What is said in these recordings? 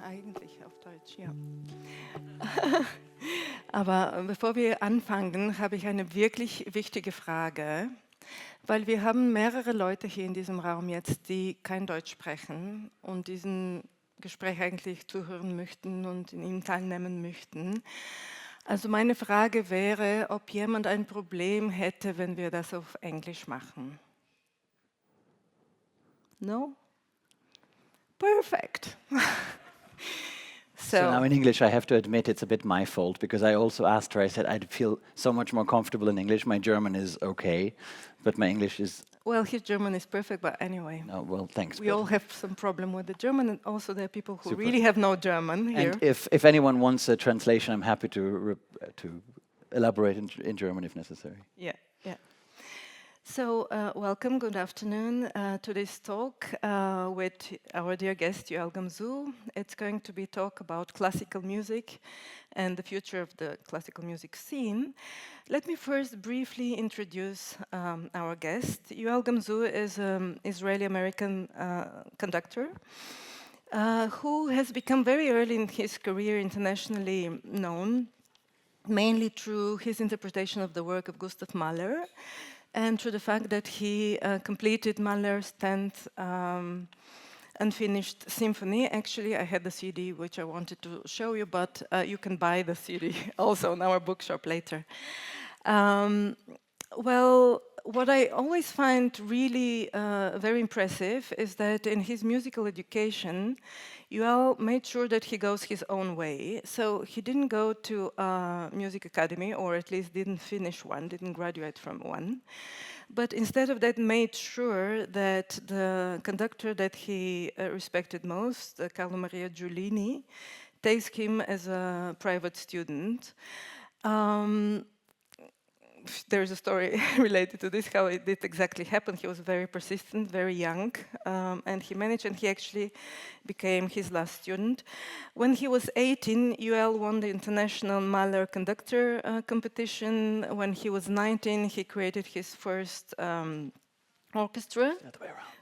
Eigentlich auf Deutsch, ja. Aber bevor wir anfangen, habe ich eine wirklich wichtige Frage, weil wir haben mehrere Leute hier in diesem Raum jetzt, die kein Deutsch sprechen und diesem Gespräch eigentlich zuhören möchten und in ihm teilnehmen möchten. Also meine Frage wäre, ob jemand ein Problem hätte, wenn wir das auf Englisch machen. No? Perfect. So now in English, I have to admit it's a bit my fault, because I also asked her, I said I'd feel so much more comfortable in English. My German is okay, but my English is... Well, his German is perfect, but anyway. No, well, thanks. We all have some problem with the German, and also there are people who Super. really have no German here. And if anyone wants a translation, I'm happy to elaborate in German if necessary. Yeah, yeah. So, welcome, good afternoon to this talk with our dear guest, Yoel Gamzou. It's going to be a talk about classical music and the future of the classical music scene. Let me first briefly introduce our guest. Yoel Gamzou is an Israeli-American conductor who has become very early in his career internationally known, mainly through his interpretation of the work of Gustav Mahler, and through the fact that he completed Mahler's 10th unfinished symphony. Actually, I had the CD which I wanted to show you, but you can buy the CD also in our bookshop later. Well, what I always find really very impressive is that in his musical education, Yoel made sure that he goes his own way. So he didn't go to a music academy, or at least didn't finish one, didn't graduate from one. But instead of that, made sure that the conductor that he respected most, Carlo Maria Giulini, takes him as a private student. There's a story related to this, how it did exactly happen. He was very persistent, very young, and he managed, and he actually became his last student. When he was 18, Yoel won the International Mahler Conductor competition. When he was 19, he created his first orchestra,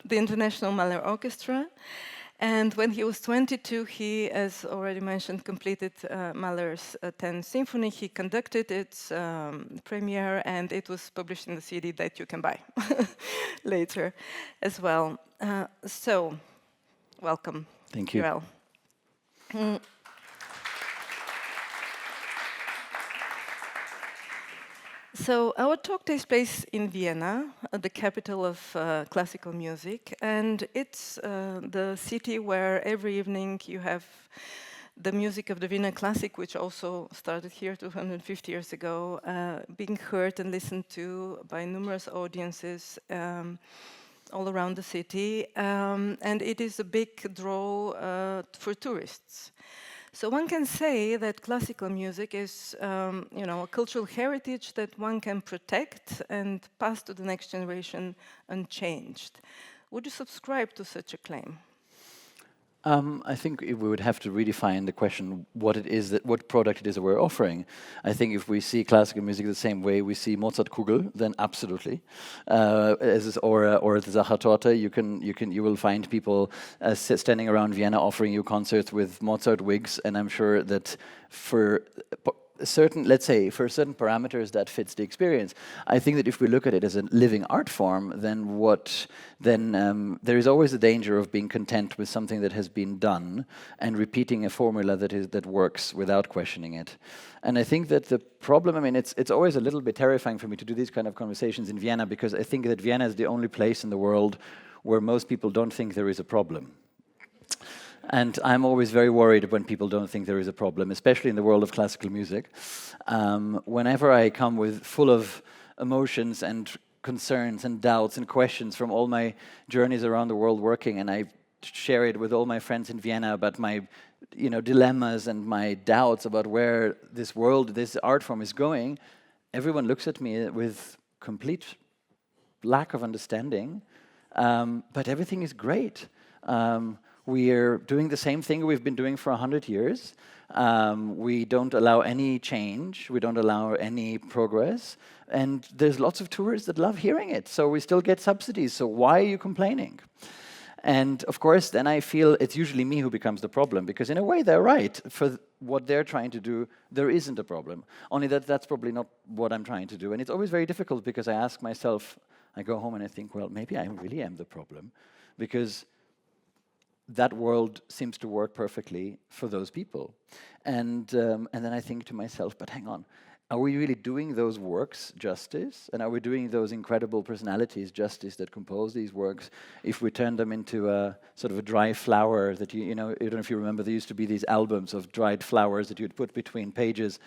the International Mahler Orchestra. And when he was 22, he, as already mentioned, completed Mahler's 10th Symphony. He conducted its premiere, and it was published in the CD that you can buy later as well. So, welcome. Thank you. Yoel. So our talk takes place in Vienna, the capital of classical music, and it's the city where every evening you have the music of the Wiener Classic, which also started here 250 years ago, being heard and listened to by numerous audiences all around the city, and it is a big draw for tourists. So one can say that classical music is, a cultural heritage that one can protect and pass to the next generation unchanged. Would you subscribe to such a claim? I think we would have to redefine the question what product it is that we're offering. I think if we see classical music the same way we see Mozart Kugel, then absolutely. Or the Sachertorte, you will find people standing around Vienna offering you concerts with Mozart wigs, and I'm sure that for certain parameters that fits the experience. I think that if we look at it as a living art form, then there is always a danger of being content with something that has been done and repeating a formula that works without questioning it. And I think that the problem, it's always a little bit terrifying for me to do these kind of conversations in Vienna, because I think that Vienna is the only place in the world where most people don't think there is a problem. And I'm always very worried when people don't think there is a problem, especially in the world of classical music. Whenever I come full of emotions and concerns and doubts and questions from all my journeys around the world working, and I share it with all my friends in Vienna about my dilemmas and my doubts about where this art form is going, everyone looks at me with complete lack of understanding. But everything is great. We are doing the same thing we've been doing for 100 years. We don't allow any change. We don't allow any progress. And there's lots of tourists that love hearing it. So we still get subsidies. So why are you complaining? And of course, then I feel it's usually me who becomes the problem, because in a way they're right. For what they're trying to do, there isn't a problem. Only that's probably not what I'm trying to do. And it's always very difficult, because I ask myself, I go home and I think, well, maybe I really am the problem, because that world seems to work perfectly for those people. And then I think to myself, but hang on, are we really doing those works justice? And are we doing those incredible personalities justice that compose these works if we turn them into a sort of a dry flower that you know, I don't know if you remember, there used to be these albums of dried flowers that you'd put between pages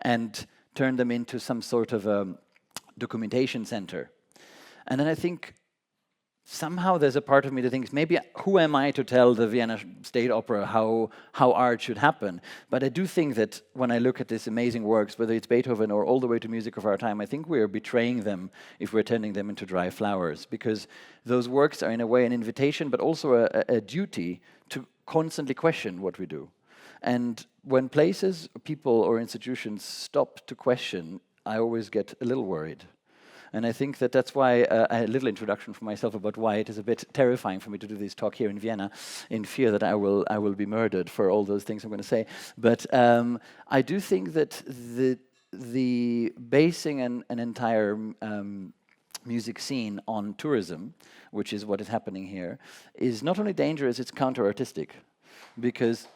and turn them into some sort of a documentation center. And then I think, somehow there's a part of me that thinks, maybe who am I to tell the Vienna State Opera how art should happen? But I do think that when I look at these amazing works, whether it's Beethoven or all the way to music of our time, I think we're betraying them if we're turning them into dry flowers, because those works are in a way an invitation, but also a duty to constantly question what we do. And when places, people or institutions stop to question, I always get a little worried. And I think that that's why I had a little introduction for myself about why it is a bit terrifying for me to do this talk here in Vienna, in fear that I will be murdered for all those things I'm going to say. But I do think that the basing an entire music scene on tourism, which is what is happening here, is not only dangerous, it's counter-artistic, because.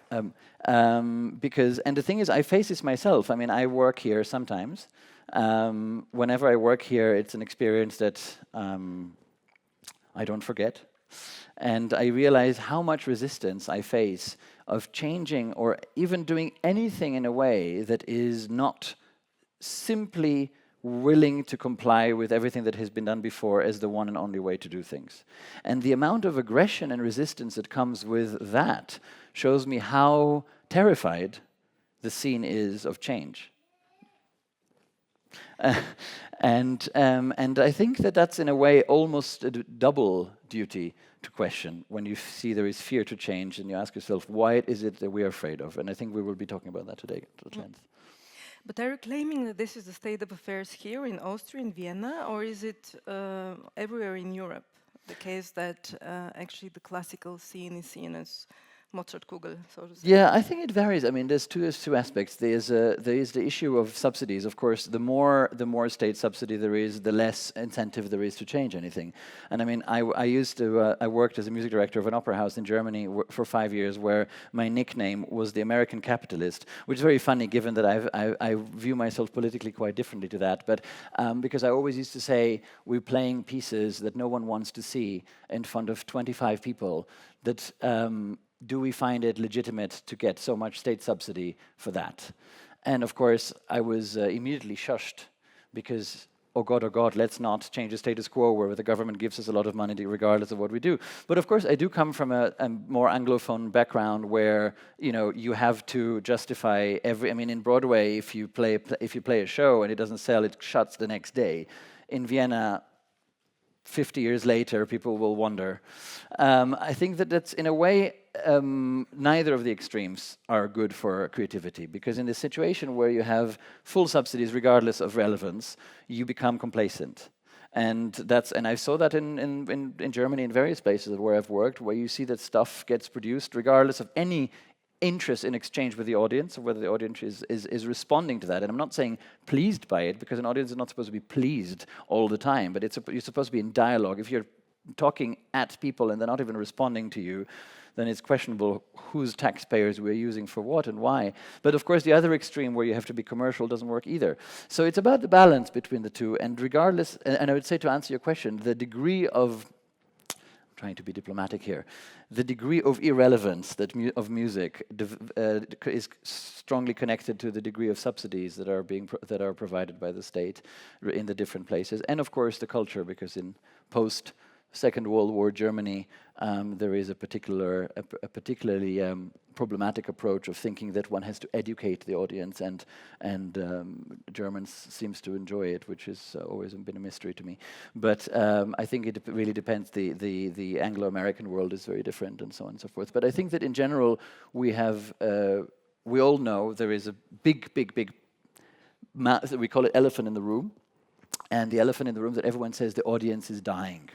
And the thing is, I face this myself. I mean, I work here sometimes. Whenever I work here, it's an experience that I don't forget. And I realize how much resistance I face of changing or even doing anything in a way that is not simply willing to comply with everything that has been done before as the one and only way to do things. And the amount of aggression and resistance that comes with that shows me how terrified the scene is of change. And I think that that's in a way almost a double duty to question when you see there is fear to change and you ask yourself, why is it that we are afraid of? And I think we will be talking about that today at length. But are you claiming that this is the state of affairs here in Austria, in Vienna, or is it everywhere in Europe? The case that actually the classical scene is seen as Mozart Kugel, so to say. Yeah, I think it varies. I mean, there's two aspects. There is the issue of subsidies. Of course, the more state subsidy there is, the less incentive there is to change anything. And I mean, I worked as a music director of an opera house in Germany for 5 years, where my nickname was the American capitalist, which is very funny given that I view myself politically quite differently to that. But because I always used to say, we're playing pieces that no one wants to see in front of 25 people, that do we find it legitimate to get so much state subsidy for that? And of course, I was immediately shushed, because, oh God, let's not change the status quo where the government gives us a lot of money regardless of what we do. But of course, I do come from a more Anglophone background where, you know, you have to justify I mean, in Broadway, if you play a show and it doesn't sell, it shuts the next day. In Vienna, 50 years later, people will wonder. I think that that's, in a way, neither of the extremes are good for creativity, because in the situation where you have full subsidies regardless of relevance, you become complacent. And I saw that in Germany, in various places where I've worked, where you see that stuff gets produced regardless of any interest in exchange with the audience, or whether the audience is responding to that. And I'm not saying pleased by it, because an audience is not supposed to be pleased all the time, but you're supposed to be in dialogue. If you're talking at people and they're not even responding to you, then it's questionable whose taxpayers we're using for what and why. But of course, the other extreme where you have to be commercial doesn't work either. So it's about the balance between the two. And regardless, and I would say, to answer your question, the degree of, trying to be diplomatic here, the degree of irrelevance of music is strongly connected to the degree of subsidies that are provided by the state in the different places, and of course the culture, because in post-Second World War Germany, there is a particularly problematic approach of thinking that one has to educate the audience, and Germans seems to enjoy it, which has always been a mystery to me. But I think it really depends. The Anglo-American world is very different, and so on and so forth. But I think that in general, we all know there is a big, we call it elephant in the room, and the elephant in the room that everyone says the audience is dying.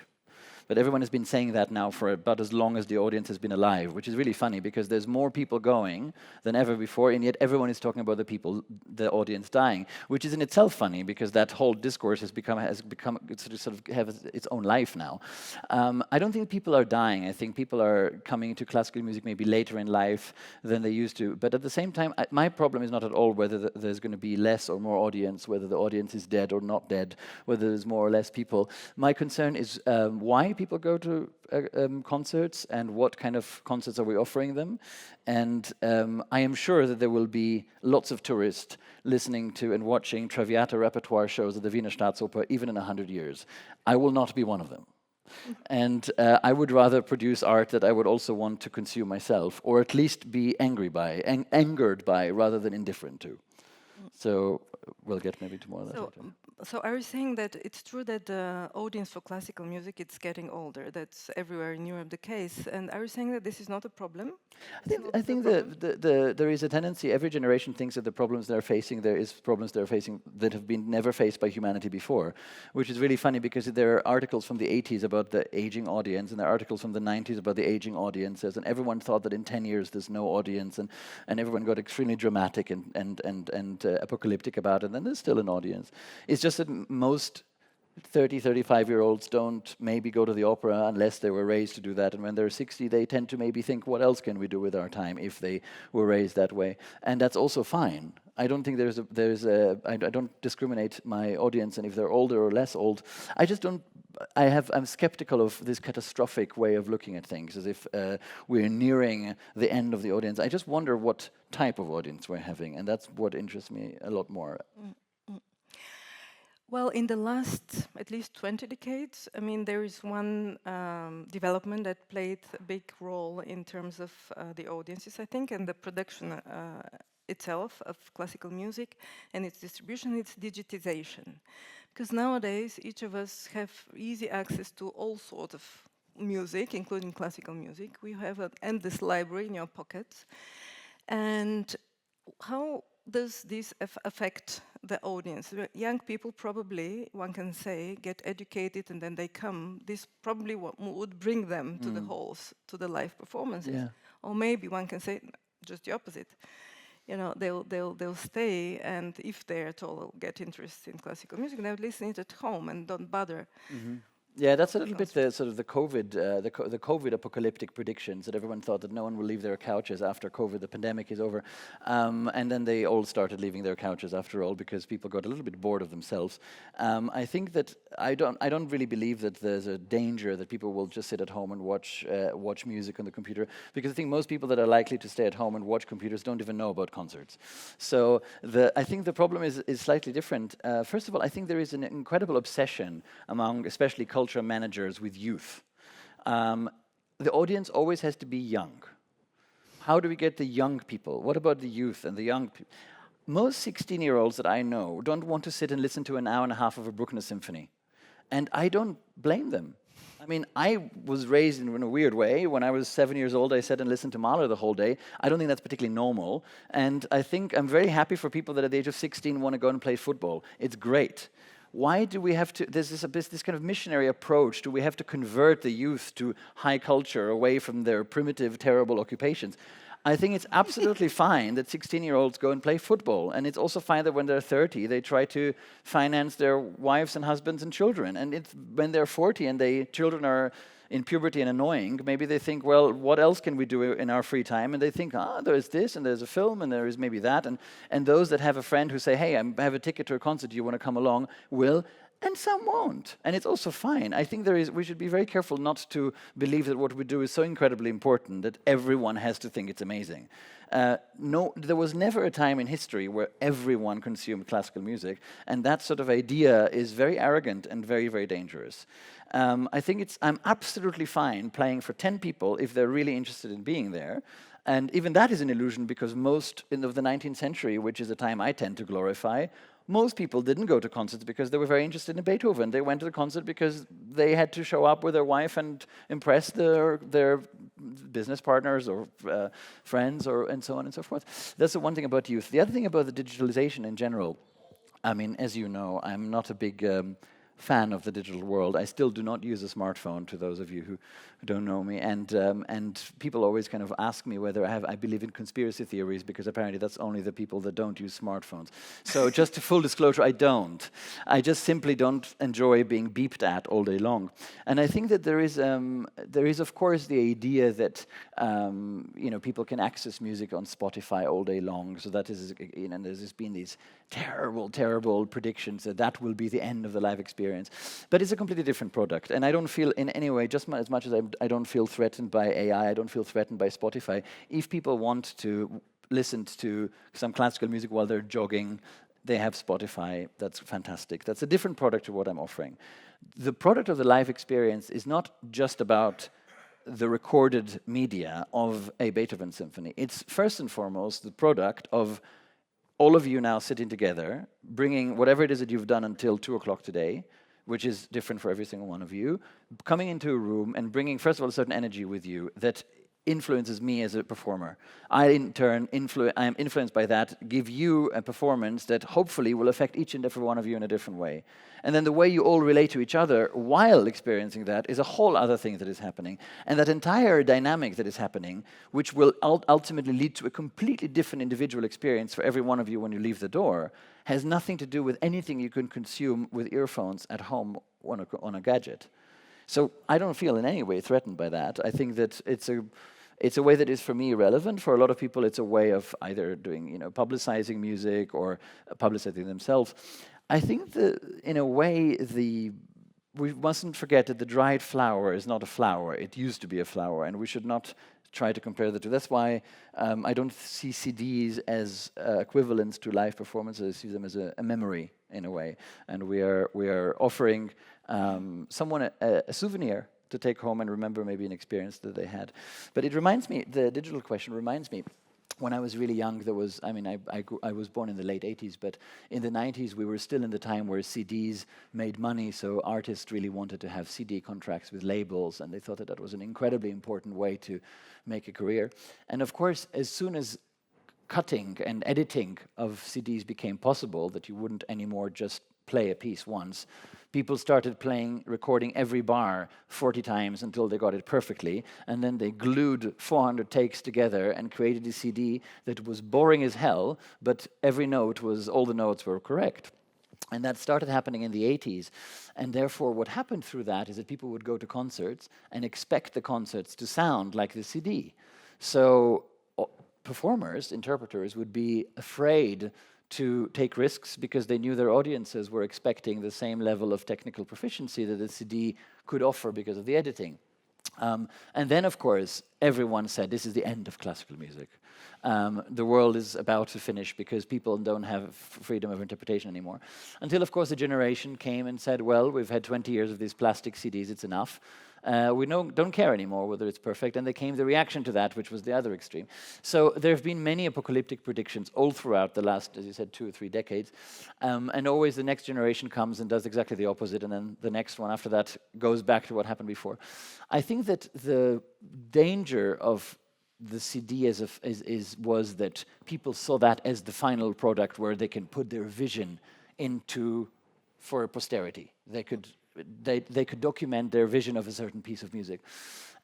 But everyone has been saying that now for about as long as the audience has been alive, which is really funny because there's more people going than ever before, and yet everyone is talking about the audience dying, which is in itself funny because that whole discourse has become sort of have its own life now. I don't think people are dying. I think people are coming to classical music maybe later in life than they used to. But at the same time, my problem is not at all whether there's going to be less or more audience, whether the audience is dead or not dead, whether there's more or less people. My concern is why people go to concerts and what kind of concerts are we offering them. And I am sure that there will be lots of tourists listening to and watching Traviata repertoire shows at the Wiener Staatsoper even in 100 years. I will not be one of them. And I would rather produce art that I would also want to consume myself, or at least be angered by, rather than indifferent to. So we'll get maybe to more of that later. So are you saying that it's true that the audience for classical music is getting older? That's everywhere in Europe the case. And are you saying that this is not a problem? I think there is a tendency, every generation thinks that the problems they're facing, there is problems they're facing that have been never faced by humanity before, which is really funny because there are articles from the 80s about the aging audience, and there are articles from the 90s about the aging audiences, and everyone thought that in 10 years there's no audience, and everyone got extremely dramatic and apocalyptic about it, and there's still an audience. It's just that most 30, 35-year-olds don't maybe go to the opera unless they were raised to do that. And when they're 60, they tend to maybe think, what else can we do with our time if they were raised that way? And that's also fine. I don't think I don't discriminate my audience, and if they're older or less old. I just don't, I'm skeptical of this catastrophic way of looking at things, as if we're nearing the end of the audience. I just wonder what type of audience we're having, and that's what interests me a lot more. Well, in the last at least 20 decades, I mean, there is one development that played a big role in terms of the audiences, I think, and the production itself of classical music and its distribution, its digitization. Because nowadays, each of us have easy access to all sorts of music, including classical music. We have an endless library in your pockets. And how does this affect the audience? Young people probably, one can say, get educated and then they come. This probably would bring them to the halls, to the live performances. Yeah. Or maybe one can say just the opposite. You know, they'll stay, and if they at all get interested in classical music, they'll listen it at home and don't bother. Yeah, that's a little bit the sort of the COVID apocalyptic predictions, that everyone thought that no one will leave their couches after COVID, the pandemic is over, and then they all started leaving their couches after all because people got a little bit bored of themselves. I think that I don't really believe that there's a danger that people will just sit at home and watch music on the computer, because I think most people that are likely to stay at home and watch computers don't even know about concerts. So I think the problem is slightly different. First of all, I think there is an incredible obsession among especially culture managers with youth. The audience always has to be young. How do we get the young people? What about the youth and the young people? Most 16-year-olds that I know don't want to sit and listen to an hour and a half of a Bruckner symphony. And I don't blame them. I mean, I was raised in a weird way. When I was 7 years old, I sat and listened to Mahler the whole day. I don't think that's particularly normal. And I think I'm very happy for people that at the age of 16 want to go and play football. It's great. Why do we have to, there's this kind of missionary approach, do we have to convert the youth to high culture away from their primitive, terrible occupations? I think it's absolutely fine that 16-year-olds go and play football, and it's also fine that when they're 30, they try to finance their wives and husbands and children. And when they're 40 and children are in puberty and annoying, maybe they think, well, what else can we do in our free time? And they think, there's this, and there's a film, and there is maybe that. And those that have a friend who say, hey, I have a ticket to a concert, do you want to come along? Will, and some won't. And it's also fine. I think we should be very careful not to believe that what we do is so incredibly important that everyone has to think it's amazing. No, there was never a time in history where everyone consumed classical music, and that sort of idea is very arrogant and very, very dangerous. I think I'm absolutely fine playing for 10 people if they're really interested in being there. And even that is an illusion, because most of the 19th century, which is a time I tend to glorify, most people didn't go to concerts because they were very interested in Beethoven. They went to the concert because they had to show up with their wife and impress their business partners or friends, and so on and so forth. That's the one thing about youth. The other thing about the digitalization in general, I mean, as you know, I'm not a big fan of the digital world. I still do not use a smartphone, to those of you who don't know me. And people always kind of ask me whether I believe in conspiracy theories, because apparently that's only the people that don't use smartphones. So just a full disclosure, I don't. I just simply don't enjoy being beeped at all day long. And I think that there is of course the idea that people can access music on Spotify all day long. So that is, and there's been these terrible predictions that will be the end of the live experience. But it's a completely different product. And I don't feel in any way, just as much as I don't feel threatened by AI, I don't feel threatened by Spotify. If people want to listen to some classical music while they're jogging, they have Spotify. That's fantastic. That's a different product to what I'm offering. The product of the live experience is not just about the recorded media of a Beethoven symphony. It's first and foremost the product of all of you now sitting together, bringing whatever it is that you've done until 2 o'clock today, which is different for every single one of you, coming into a room and bringing, first of all, a certain energy with you that influences me as a performer. I, in turn, I am influenced by that, give you a performance that hopefully will affect each and every one of you in a different way. And then the way you all relate to each other while experiencing that is a whole other thing that is happening. And that entire dynamic that is happening, which will ultimately lead to a completely different individual experience for every one of you when you leave the door, has nothing to do with anything you can consume with earphones at home on a gadget. So I don't feel in any way threatened by that. I think that it's a way that is, for me, relevant. For a lot of people, it's a way of either doing, publicizing music or publicizing themselves. I think that, in a way, we mustn't forget that the dried flower is not a flower. It used to be a flower, and we should not try to compare the two. That's why I don't see CDs as equivalents to live performances. I see them as a memory, in a way. And we are offering someone a souvenir to take home and remember maybe an experience that they had. But it reminds me, the digital question reminds me, when I was really young, there was, I was born in the late 80s, but in the 90s we were still in the time where CDs made money, so artists really wanted to have CD contracts with labels, and they thought that that was an incredibly important way to make a career. And of course, as soon as cutting and editing of CDs became possible, that you wouldn't anymore just play a piece once, people started recording every bar 40 times until they got it perfectly, and then they glued 400 takes together and created a CD that was boring as hell, but all the notes were correct. And that started happening in the 80s. And therefore, what happened through that is that people would go to concerts and expect the concerts to sound like the CD. So performers, interpreters, would be afraid to take risks because they knew their audiences were expecting the same level of technical proficiency that the CD could offer because of the editing. And then, of course, everyone said, this is the end of classical music. The world is about to finish because people don't have freedom of interpretation anymore. Until, of course, a generation came and said, well, we've had 20 years of these plastic CDs, it's enough. We don't care anymore whether it's perfect, and there came the reaction to that, which was the other extreme. So there have been many apocalyptic predictions all throughout the last, as you said, 2 or 3 decades, and always the next generation comes and does exactly the opposite, and then the next one after that goes back to what happened before. I think that the danger of the CD was that people saw that as the final product where they can put their vision into for posterity. They could document their vision of a certain piece of music.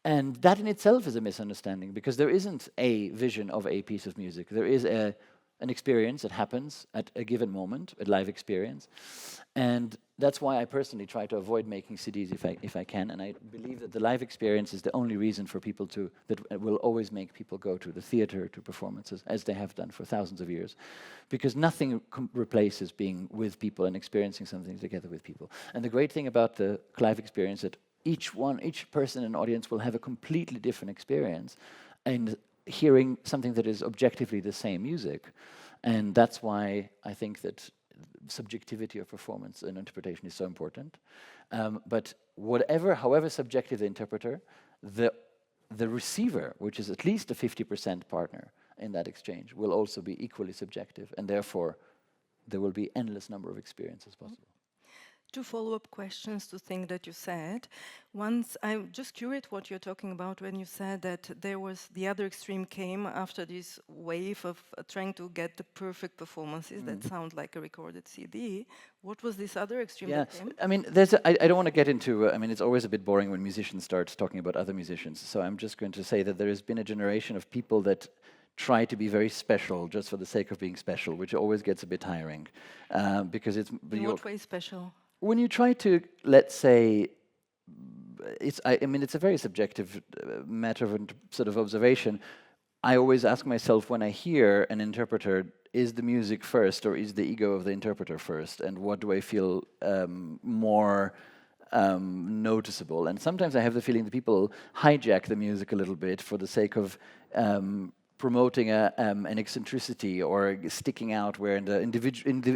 And that in itself is a misunderstanding, because there isn't a vision of a piece of music. There is an experience that happens at a given moment, a live experience. And that's why I personally try to avoid making CDs if I can. And I believe that the live experience is the only reason for people that will always make people go to the theater, to performances, as they have done for thousands of years. Because nothing replaces being with people and experiencing something together with people. And the great thing about the live experience is that each person in an audience will have a completely different experience and hearing something that is objectively the same music. And that's why I think that subjectivity of performance and interpretation is so important. But however subjective the interpreter, the receiver, which is at least a 50% partner in that exchange, will also be equally subjective, and therefore there will be endless number of experiences possible. Two follow-up questions to things that you said. Once, I'm just curious what you're talking about when you said that there was the other extreme came after this wave of trying to get the perfect performances that sound like a recorded CD. What was this other extreme Yeah, that came? I mean, I don't want to get into, I mean, it's always a bit boring when musicians start talking about other musicians, so I'm just going to say that there has been a generation of people that try to be very special just for the sake of being special, which always gets a bit tiring, because it's... In what way special? When you try to, let's say, I mean, it's a very subjective matter of sort of observation. I always ask myself when I hear an interpreter, is the music first or is the ego of the interpreter first? And what do I feel more noticeable? And sometimes I have the feeling that people hijack the music a little bit for the sake of promoting an eccentricity or sticking out, where in the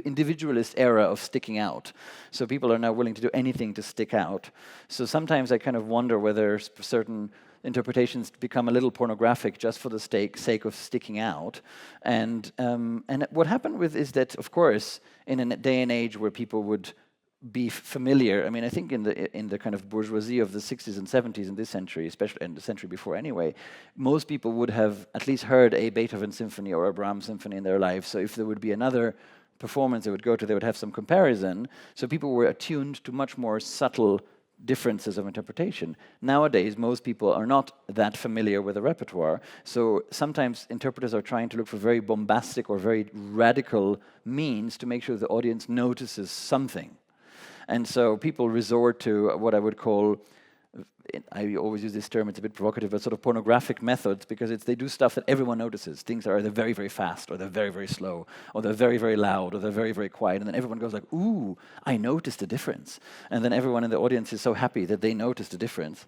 individualist era of sticking out. So people are now willing to do anything to stick out. So sometimes I kind of wonder whether certain interpretations become a little pornographic just for the sake of sticking out. And what happened with is that, of course, in a day and age where people would be familiar. I mean, I think in the kind of bourgeoisie of the 60s and 70s in this century, especially in the century before anyway, most people would have at least heard a Beethoven symphony or a Brahms symphony in their life. So if there would be another performance they would go to, they would have some comparison. So people were attuned to much more subtle differences of interpretation. Nowadays, most people are not that familiar with the repertoire, so sometimes interpreters are trying to look for very bombastic or very radical means to make sure the audience notices something. And so people resort to what I would call, I always use this term, it's a bit provocative, but sort of pornographic methods, because they do stuff that everyone notices. Things are either very, very fast, or they're very, very slow, or they're very, very loud, or they're very, very quiet, and then everyone goes like, ooh, I noticed a difference. And then everyone in the audience is so happy that they noticed a difference.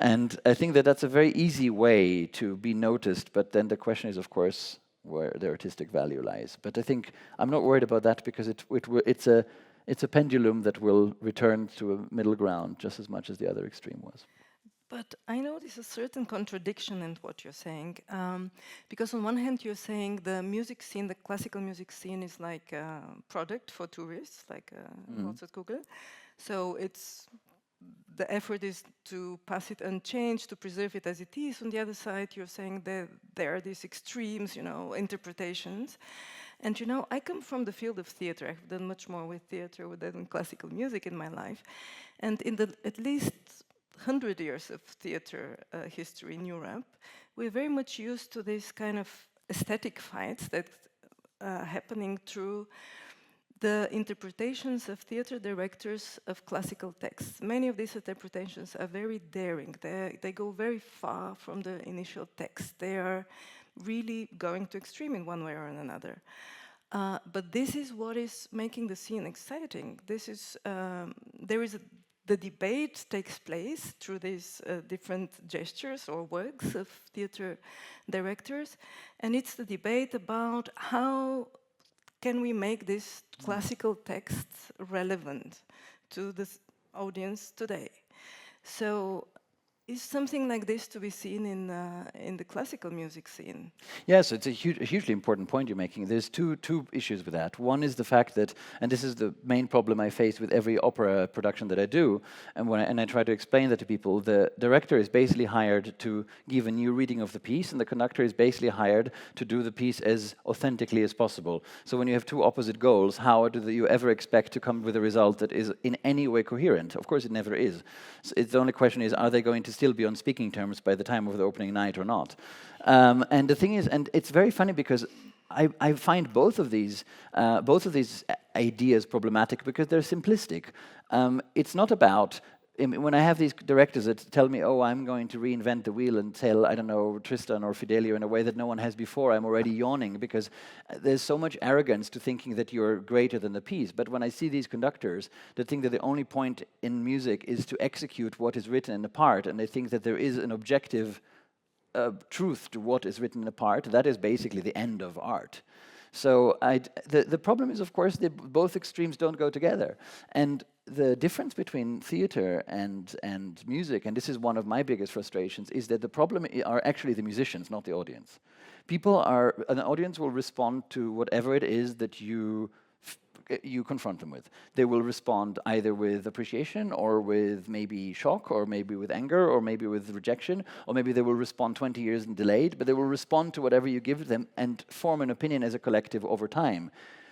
And I think that that's a very easy way to be noticed, but then the question is, of course, where the artistic value lies. But I think I'm not worried about that, because it's a pendulum that will return to a middle ground just as much as the other extreme was. But I notice a certain contradiction in what you're saying, because on one hand you're saying the music scene, the classical music scene, is like a product for tourists, like Mozart Google. So the effort is to pass it unchanged, to preserve it as it is. On the other side, you're saying that there are these extremes, interpretations. And I come from the field of theater. I've done much more with theater than classical music in my life. And in the at least 100 years of theater history in Europe, we're very much used to this kind of aesthetic fights that happening through the interpretations of theater directors of classical texts. Many of these interpretations are very daring. They go very far from the initial text. They are really going to extreme in one way or another. But this is what is making the scene exciting. This is the debate takes place through these different gestures or works of theater directors, and it's the debate about how can we make this classical text relevant to the audience today. So is something like this to be seen in the classical music scene? Yes, it's a hugely important point you're making. There's two issues with that. One is the fact that, and this is the main problem I face with every opera production that I do, and I try to explain that to people, the director is basically hired to give a new reading of the piece, and the conductor is basically hired to do the piece as authentically as possible. So when you have two opposite goals, how do you ever expect to come with a result that is in any way coherent? Of course it never is. So the only question is, are they going to still be on speaking terms by the time of the opening night or not? And the thing is, and it's very funny because I find both of these ideas problematic because they're simplistic. It's not about, when I have these directors that tell me, oh, I'm going to reinvent the wheel and tell, I don't know, Tristan or Fidelio in a way that no one has before, I'm already yawning, because there's so much arrogance to thinking that you're greater than the piece. But when I see these conductors that think that the only point in music is to execute what is written in the part, and they think that there is an objective truth to what is written in the part, that is basically the end of art. So the problem is, of course, that both extremes don't go together. And the difference between theater and music, and this is one of my biggest frustrations, is that the problem are actually the musicians, not the audience. An audience will respond to whatever it is that you you confront them with. They will respond either with appreciation or with maybe shock or maybe with anger or maybe with rejection, or maybe they will respond 20 years and delayed, but they will respond to whatever you give them and form an opinion as a collective over time.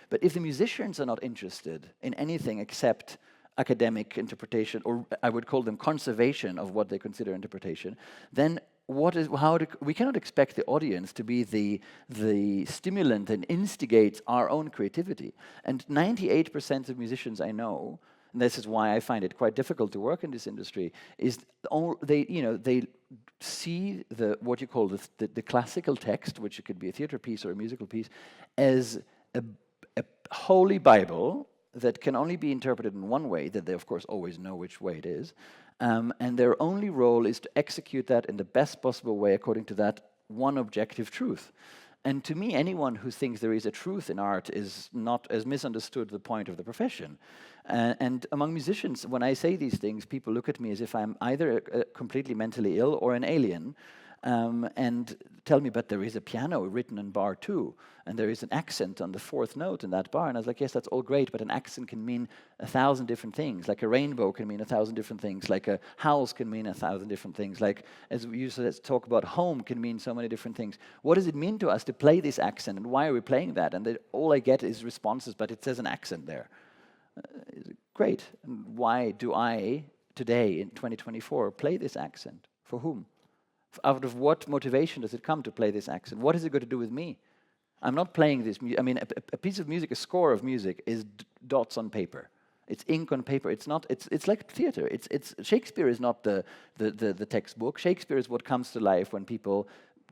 But if the musicians are not interested in anything except academic interpretation, or I would call them conservation of what they consider interpretation, then we cannot expect the audience to be the stimulant and instigate our own creativity. And 98% of musicians I know, and this is why I find it quite difficult to work in this industry, is they see what you call the classical text, which could be a theater piece or a musical piece, as a holy Bible that can only be interpreted in one way, that they of course always know which way it is, and their only role is to execute that in the best possible way according to that one objective truth. And to me, anyone who thinks there is a truth in art is not as misunderstood the point of the profession. And among musicians, when I say these things, people look at me as if I'm either completely mentally ill or an alien, and tell me, but there is a piano written in bar 2, and there is an accent on the 4th note in that bar. And I was like, yes, that's all great, but an accent can mean 1,000 different things. Like a rainbow can mean 1,000 different things. Like a house can mean 1,000 different things. Like, as we used to talk about, home can mean so many different things. What does it mean to us to play this accent, and why are we playing that? And all I get is responses, but it says an accent there. Great. And why do I, today in 2024, play this accent? For whom? Out of what motivation does it come to play this accent? What is it going to do with me? I'm not playing this music. I mean, a piece of music, a score of music, is dots on paper. It's ink on paper. It's not. It's like theater. It's Shakespeare is not the textbook. Shakespeare is what comes to life when people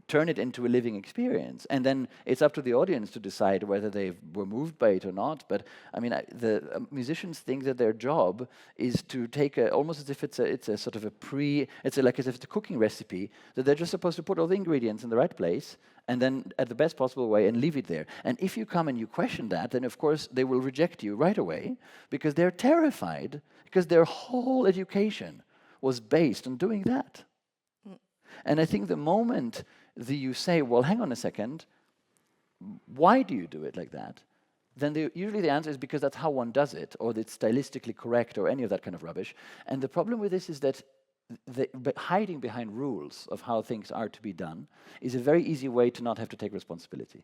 turn it into a living experience, and then it's up to the audience to decide whether they were moved by it or not. But I mean, the musicians think that their job is to take almost as if it's a sort of like as if it's a cooking recipe, that they're just supposed to put all the ingredients in the right place and then at the best possible way and leave it there. And if you come and you question that, then of course they will reject you right away, because they're terrified, because their whole education was based on doing that. And I think the moment that you say, well, hang on a second, why do you do it like that? Then usually the answer is because that's how one does it, or it's stylistically correct, or any of that kind of rubbish. And the problem with this is that hiding behind rules of how things are to be done is a very easy way to not have to take responsibility.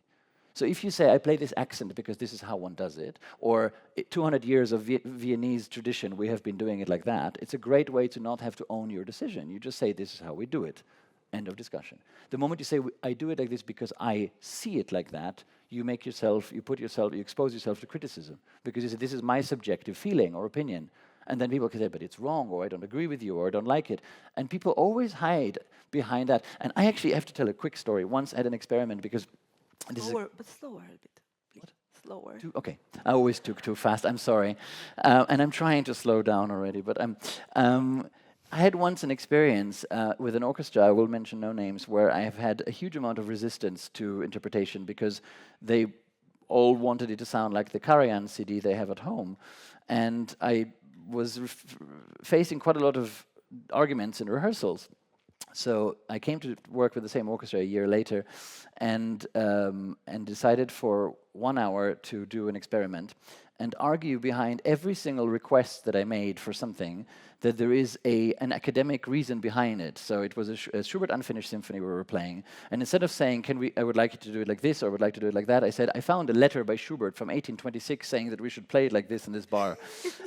So if you say, I play this accent because this is how one does it, or 200 years of Viennese tradition, we have been doing it like that, it's a great way to not have to own your decision. You just say, this is how we do it. End of discussion. The moment you say, I do it like this because I see it like that, you expose yourself to criticism. Because you say, this is my subjective feeling or opinion. And then people can say, but it's wrong, or I don't agree with you, or I don't like it. And people always hide behind that. And I actually have to tell a quick story. Once I had an experiment, because slower a bit, please. What? Slower. Okay, I always took too fast, I'm sorry. And I'm trying to slow down already, but I had once an experience with an orchestra, I will mention no names, where I have had a huge amount of resistance to interpretation because they all wanted it to sound like the Karajan CD they have at home. And I was facing quite a lot of arguments in rehearsals. So I came to work with the same orchestra a year later and decided for 1 hour to do an experiment and argue behind every single request that I made for something that there is an academic reason behind it. So it was a Schubert unfinished symphony we were playing, and instead of saying, I would like you to do it like this, or I would like to do it like that, I said, I found a letter by Schubert from 1826 saying that we should play it like this in this bar.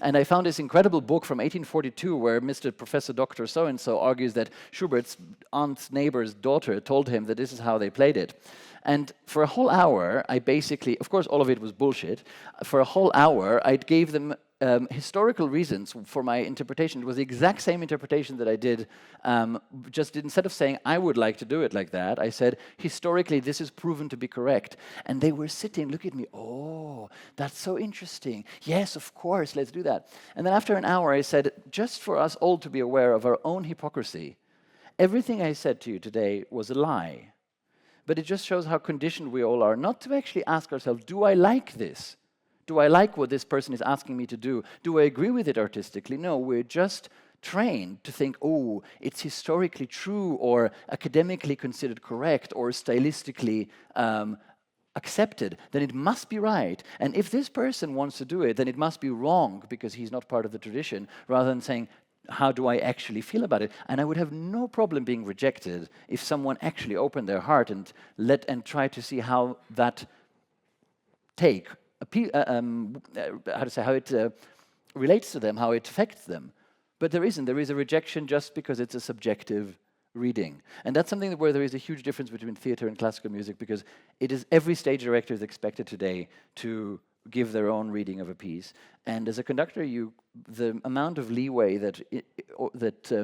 And I found this incredible book from 1842 where Mr. Professor Dr. So-and-so argues that Schubert's aunt's neighbor's daughter told him that this is how they played it. And for a whole hour, I basically, of course, all of it was bullshit. For a whole hour, I gave them historical reasons for my interpretation. It was the exact same interpretation that I did, just instead of saying, I would like to do it like that, I said, historically, this is proven to be correct. And they were sitting, look at me, oh, that's so interesting. Yes, of course, let's do that. And then after an hour, I said, just for us all to be aware of our own hypocrisy, everything I said to you today was a lie. But it just shows how conditioned we all are, not to actually ask ourselves, do I like this? Do I like what this person is asking me to do? Do I agree with it artistically? No, we're just trained to think, oh, it's historically true or academically considered correct or stylistically accepted, then it must be right. And if this person wants to do it, then it must be wrong because he's not part of the tradition, rather than saying, how do I actually feel about it? And I would have no problem being rejected if someone actually opened their heart and try to see how that how it relates to them, how it affects them. But there isn't. There is a rejection just because it's a subjective reading. And that's something where there is a huge difference between theater and classical music, because it is every stage director is expected today to give their own reading of a piece. And as a conductor, the amount of leeway that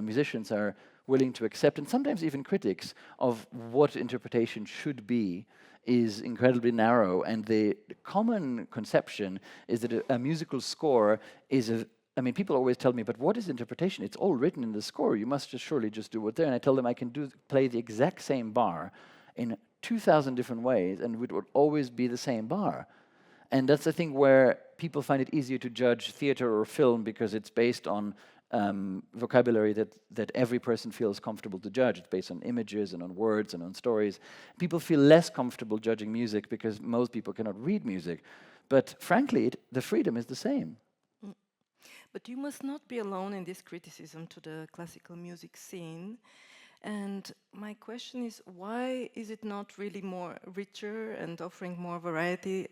musicians are willing to accept, and sometimes even critics, of what interpretation should be, is incredibly narrow. And the common conception is that a musical score is I mean, people always tell me, but what is interpretation? It's all written in the score. You must surely just do it there. And I tell them I can play the exact same bar in 2,000 different ways, and it would always be the same bar. And that's the thing where people find it easier to judge theater or film because it's based on vocabulary that every person feels comfortable to judge. It's based on images and on words and on stories. People feel less comfortable judging music because most people cannot read music. But frankly, the freedom is the same. But you must not be alone in this criticism to the classical music scene. And my question is, why is it not really more richer and offering more variety,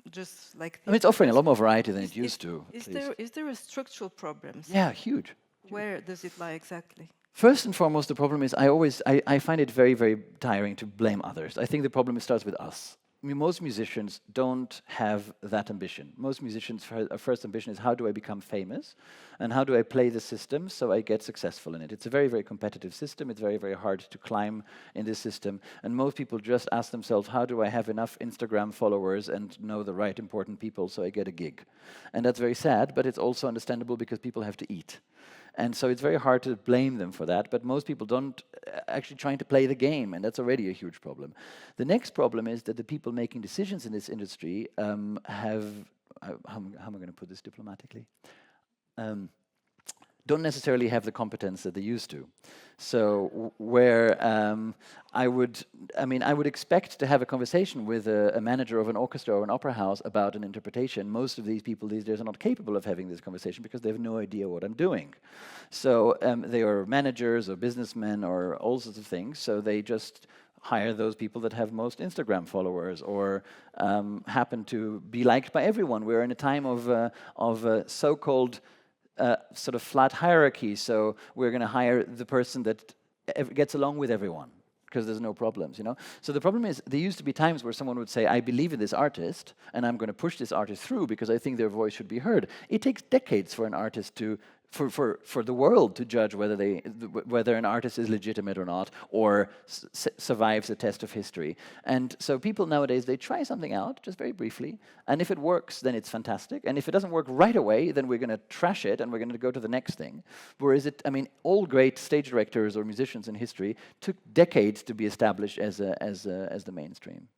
just like... I mean, it's offering a lot more variety than it used to. Is there a structural problem? Yeah, huge. Where does it lie exactly? First and foremost, the problem is I find it very, very tiring to blame others. I think the problem starts with us. I mean, most musicians don't have that ambition. Most musicians' first ambition is, how do I become famous? And how do I play the system so I get successful in it? It's a very, very competitive system. It's very, very hard to climb in this system. And most people just ask themselves, how do I have enough Instagram followers and know the right important people so I get a gig? And that's very sad, but it's also understandable because people have to eat. And so it's very hard to blame them for that, but most people don't actually trying to play the game, and that's already a huge problem. The next problem is that the people making decisions in this industry how am I going to put this diplomatically? Don't necessarily have the competence that they used to. So where I would expect to have a conversation with a manager of an orchestra or an opera house about an interpretation. Most of these people these days are not capable of having this conversation because they have no idea what I'm doing. So they are managers or businessmen or all sorts of things. So they just hire those people that have most Instagram followers or happen to be liked by everyone. We're in a time of so-called sort of flat hierarchy, so we're going to hire the person that gets along with everyone because there's no problems, you know. So the problem is, there used to be times where someone would say, I believe in this artist and I'm going to push this artist through because I think their voice should be heard. It takes decades for an artist to for the world to judge whether an artist is legitimate or not, or survives the test of history. And so people nowadays, they try something out, just very briefly, and if it works, then it's fantastic. And if it doesn't work right away, then we're going to trash it and we're going to go to the next thing. Whereas all great stage directors or musicians in history took decades to be established as the mainstream.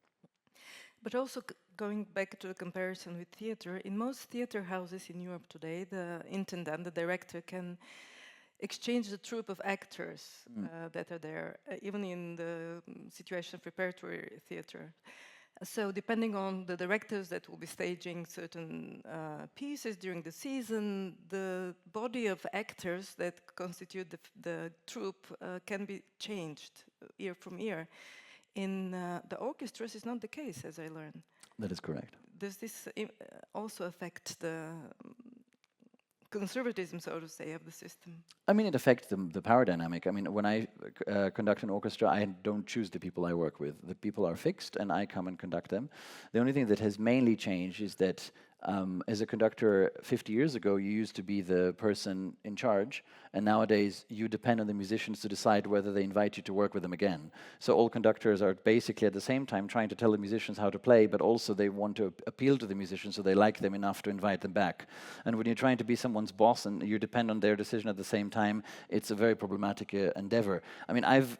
But also going back to the comparison with theater, in most theater houses in Europe today, the intendant, the director, can exchange the troupe of actors that are there, even in the situation of preparatory theater. So depending on the directors that will be staging certain pieces during the season, the body of actors that constitute the troupe can be changed year from year. In the orchestras, it's not the case, as I learned. That is correct. Does this also affect the conservatism, so to say, of the system? I mean, it affects the power dynamic. I mean, when I conduct an orchestra, I don't choose the people I work with. The people are fixed, and I come and conduct them. The only thing that has mainly changed is that as a conductor 50 years ago, you used to be the person in charge, and nowadays you depend on the musicians to decide whether they invite you to work with them again. So all conductors are basically at the same time trying to tell the musicians how to play, but also they want to appeal to the musicians so they like them enough to invite them back. And when you're trying to be someone's boss and you depend on their decision at the same time, it's a very problematic endeavor. I mean, I've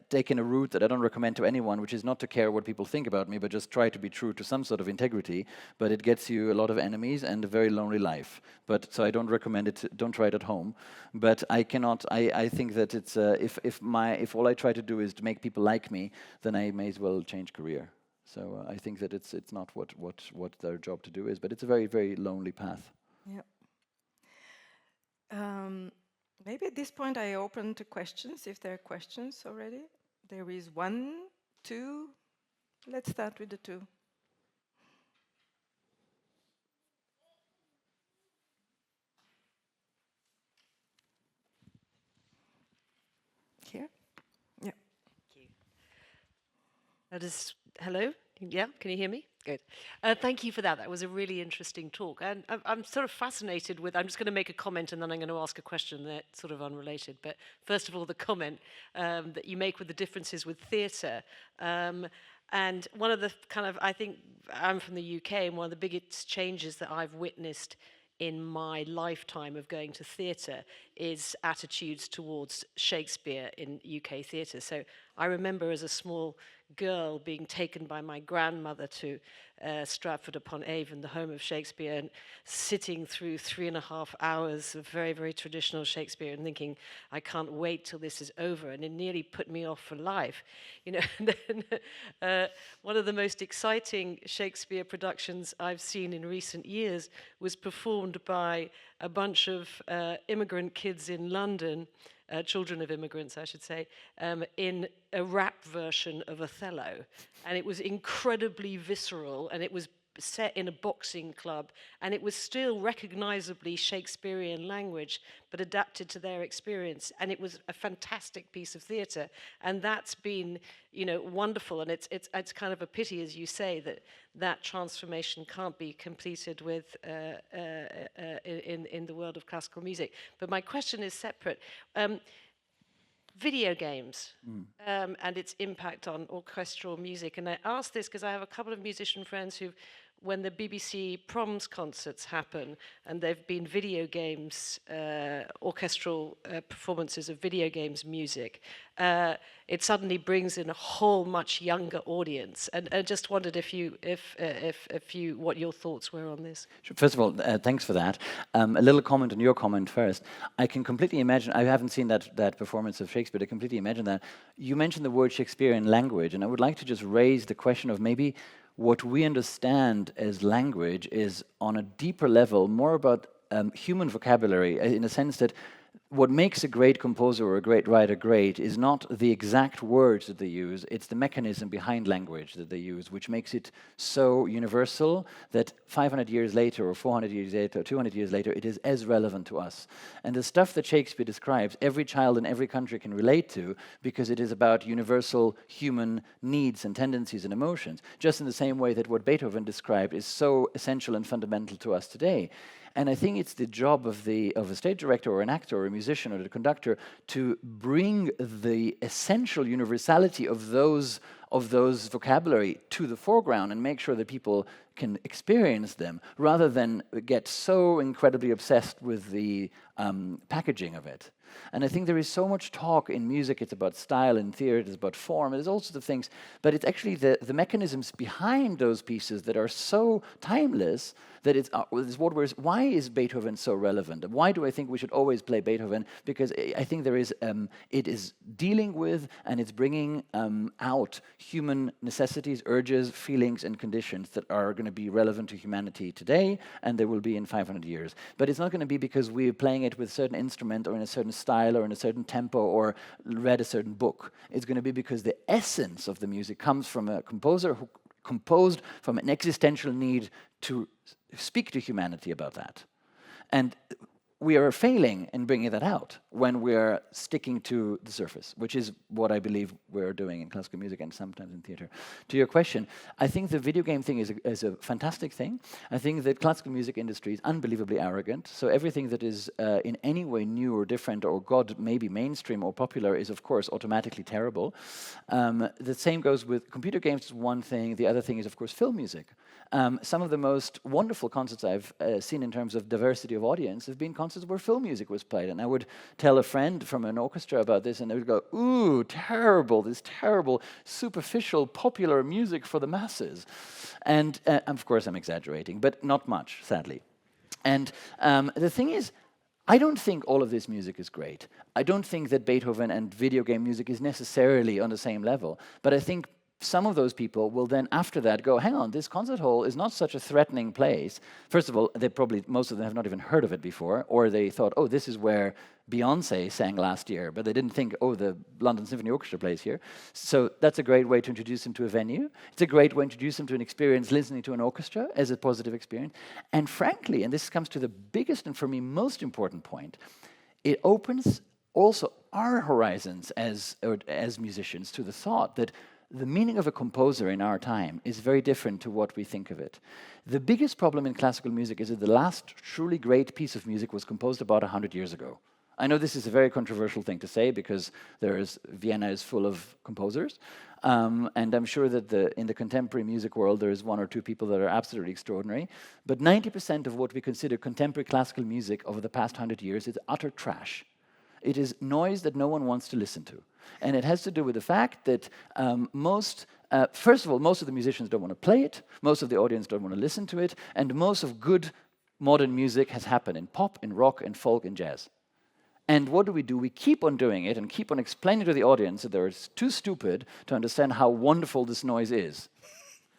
taken a route that I don't recommend to anyone, which is not to care what people think about me, but just try to be true to some sort of integrity, but it gets you a lot of enemies and a very lonely life. So I don't recommend it. Don't try it at home. But I cannot. I think that it's if all I try to do is to make people like me, then I may as well change career. So I think that it's not what their job to do is, but it's a very, very lonely path. Yeah. Maybe at this point I open to questions, if there are questions already. There is 1, 2. Let's start with the 2. Here? Yeah. Thank you. Hello? Yeah, can you hear me? Good. Thank you for that. That was a really interesting talk. And I'm sort of fascinated with, I'm just going to make a comment and then I'm going to ask a question that's sort of unrelated. But first of all, the comment that you make with the differences with theatre. And one of the kind of, I think I'm from the UK, and one of the biggest changes that I've witnessed in my lifetime of going to theatre is attitudes towards Shakespeare in UK theatre. So I remember as a small girl being taken by my grandmother to Stratford-upon-Avon, the home of Shakespeare, and sitting through 3.5 hours of very, very traditional Shakespeare and thinking, I can't wait till this is over. And it nearly put me off for life. You know, and then one of the most exciting Shakespeare productions I've seen in recent years was performed by a bunch of immigrant kids in London, children of immigrants, I should say, in a rap version of Othello. And it was incredibly visceral, and it was set in a boxing club, and it was still recognizably Shakespearean language, but adapted to their experience. And it was a fantastic piece of theatre. And that's been, you know, wonderful. And it's kind of a pity, as you say, that that transformation can't be completed with in the world of classical music. But my question is separate. Video games and its impact on orchestral music. And I ask this because I have a couple of musician friends who, when the BBC Proms concerts happen and they've been video games, orchestral performances of video games music, it suddenly brings in a whole much younger audience. And I just wondered if you, what your thoughts were on this. First of all, thanks for that. A little comment on your comment first. I can completely imagine, I haven't seen that performance of Shakespeare, I completely imagine that. You mentioned the word Shakespearean language, and I would like to just raise the question of maybe what we understand as language is on a deeper level, more about human vocabulary, in a sense that what makes a great composer or a great writer great is not the exact words that they use, it's the mechanism behind language that they use, which makes it so universal that 500 years later or 400 years later or 200 years later, it is as relevant to us. And the stuff that Shakespeare describes, every child in every country can relate to because it is about universal human needs and tendencies and emotions, just in the same way that what Beethoven described is so essential and fundamental to us today. And I think it's the job of a stage director or an actor or a musician or a conductor to bring the essential universality of those vocabulary to the foreground and make sure that people can experience them rather than get so incredibly obsessed with the packaging of it. And I think there is so much talk in music, it's about style, in theatre, it's about form, there's all sorts of things, but it's actually the mechanisms behind those pieces that are so timeless that it's what we're, why is Beethoven so relevant? Why do I think we should always play Beethoven? Because I think there is, it is dealing with and it's bringing out human necessities, urges, feelings, and conditions that are going to be relevant to humanity today, and they will be in 500 years. But it's not going to be because we're playing it with a certain instrument or in a certain style or in a certain tempo or read a certain book. It's going to be because the essence of the music comes from a composer who composed from an existential need to speak to humanity about that. And we are failing in bringing that out when we're sticking to the surface, which is what I believe we're doing in classical music and sometimes in theatre. To your question, I think the video game thing is a fantastic thing. I think the classical music industry is unbelievably arrogant, so everything that is in any way new or different or God maybe mainstream or popular is of course automatically terrible. The same goes with computer games is one thing, the other thing is of course film music. Some of the most wonderful concerts I've seen in terms of diversity of audience have been concerts where film music was played. And I would tell a friend from an orchestra about this and they would go, ooh, terrible, this terrible, superficial, popular music for the masses. And of course I'm exaggerating, but not much, sadly. And the thing is, I don't think all of this music is great. I don't think that Beethoven and video game music is necessarily on the same level, but I think some of those people will then after that go, hang on, this concert hall is not such a threatening place. First of all, most of them have not even heard of it before, or they thought, oh, this is where Beyonce sang last year, but they didn't think, oh, the London Symphony Orchestra plays here. So that's a great way to introduce them to a venue. It's a great way to introduce them to an experience listening to an orchestra as a positive experience. And frankly, and this comes to the biggest and for me most important point, it opens also our horizons as musicians to the thought that the meaning of a composer in our time is very different to what we think of it. The biggest problem in classical music is that the last truly great piece of music was composed about 100 years ago. I know this is a very controversial thing to say because Vienna is full of composers, and I'm sure that in the contemporary music world there is one or two people that are absolutely extraordinary, but 90% of what we consider contemporary classical music over the past 100 years is utter trash. It is noise that no one wants to listen to. And it has to do with the fact that first of all, most of the musicians don't want to play it, most of the audience don't want to listen to it, and most of good modern music has happened in pop, in rock, in folk, in jazz. And what do? We keep on doing it and keep on explaining to the audience that they're too stupid to understand how wonderful this noise is.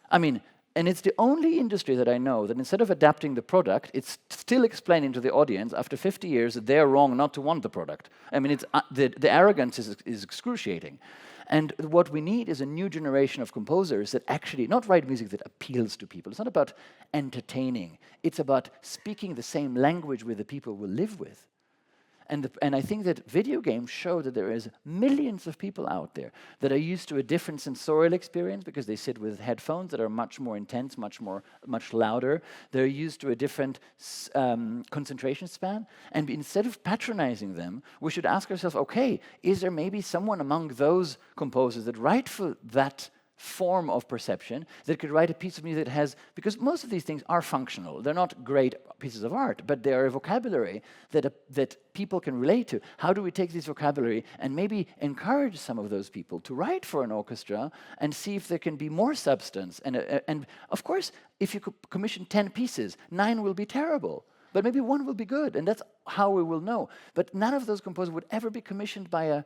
I mean, and it's the only industry that I know that instead of adapting the product, it's still explaining to the audience after 50 years that they're wrong not to want the product. I mean, the arrogance is excruciating. And what we need is a new generation of composers that actually not write music that appeals to people. It's not about entertaining. It's about speaking the same language with the people we live with. And I think that video games show that there is millions of people out there that are used to a different sensorial experience because they sit with headphones that are much more intense, much louder. They're used to a different concentration span. And instead of patronizing them, we should ask ourselves, okay, is there maybe someone among those composers that write for that form of perception that could write a piece of music that has, because most of these things are functional. They're not great pieces of art, but they are a vocabulary that people can relate to. How do we take this vocabulary and maybe encourage some of those people to write for an orchestra and see if there can be more substance? And of course, if you commission 10 pieces, 9 will be terrible, but maybe 1 will be good, and that's how we will know. But none of those composers would ever be commissioned by a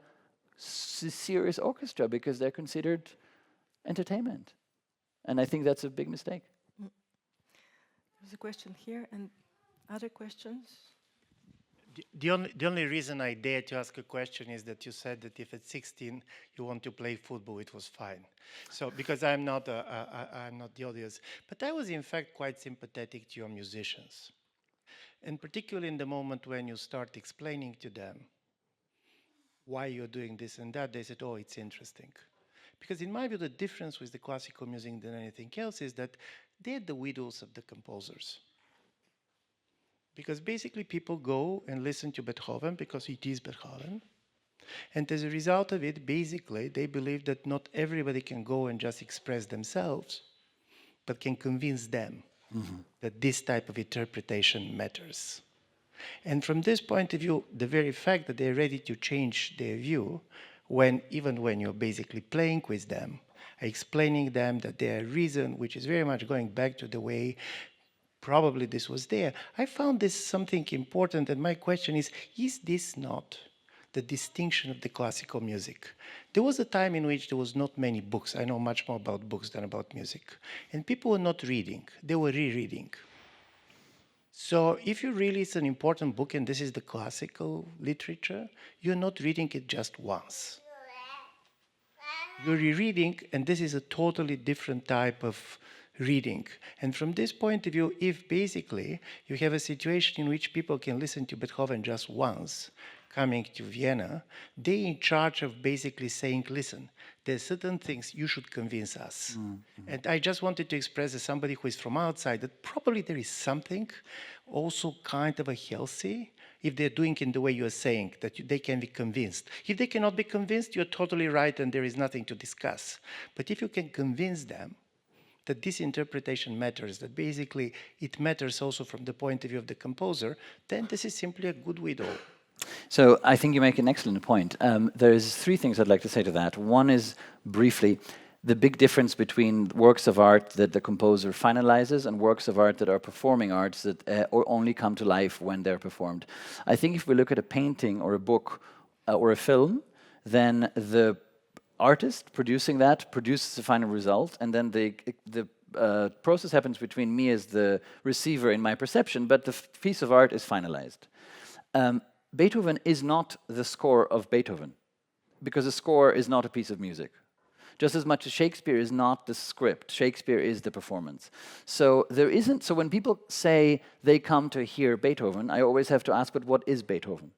serious orchestra because they're considered entertainment. And I think that's a big mistake. There's a question here and other questions? The only reason I dare to ask a question is that you said that if at 16 you want to play football, it was fine. So because I'm not the audience, but I was in fact quite sympathetic to your musicians, and particularly in the moment when you start explaining to them why you're doing this and that, they said, "Oh, it's interesting." Because in my view, the difference with the classical music than anything else is that they're the widows of the composers. Because basically people go and listen to Beethoven because it is Beethoven. And as a result of it, basically, they believe that not everybody can go and just express themselves, but can convince them that this type of interpretation matters. And from this point of view, the very fact that they're ready to change their view even when you're basically playing with them, explaining them that their reason, which is very much going back to the way probably this was there. I found this something important, and my question is this not the distinction of the classical music? There was a time in which there was not many books. I know much more about books than about music. And people were not reading, they were rereading. So if you really, it's an important book, and this is the classical literature, you're not reading it just once. You're rereading, and this is a totally different type of reading. And from this point of view, if basically you have a situation in which people can listen to Beethoven just once, coming to Vienna, they're in charge of basically saying, listen, there's certain things you should convince us. And I just wanted to express as somebody who is from outside that probably there is something also kind of a healthy, if they're doing in the way you're saying, that they can be convinced. If they cannot be convinced, you're totally right and there is nothing to discuss. But if you can convince them that this interpretation matters, that basically it matters also from the point of view of the composer, then this is simply a good widow. So I think you make an excellent point. There's 3 things I'd like to say to that. One is, briefly, the big difference between works of art that the composer finalizes and works of art that are performing arts that only come to life when they're performed. I think if we look at a painting or a book or a film, then the artist producing that produces the final result, and then the process happens between me as the receiver in my perception, but the piece of art is finalized. Beethoven is not the score of Beethoven, because a score is not a piece of music. Just as much as Shakespeare is not the script, Shakespeare is the performance. So there isn't, so when people say they come to hear Beethoven, I always have to ask, but what is Beethoven?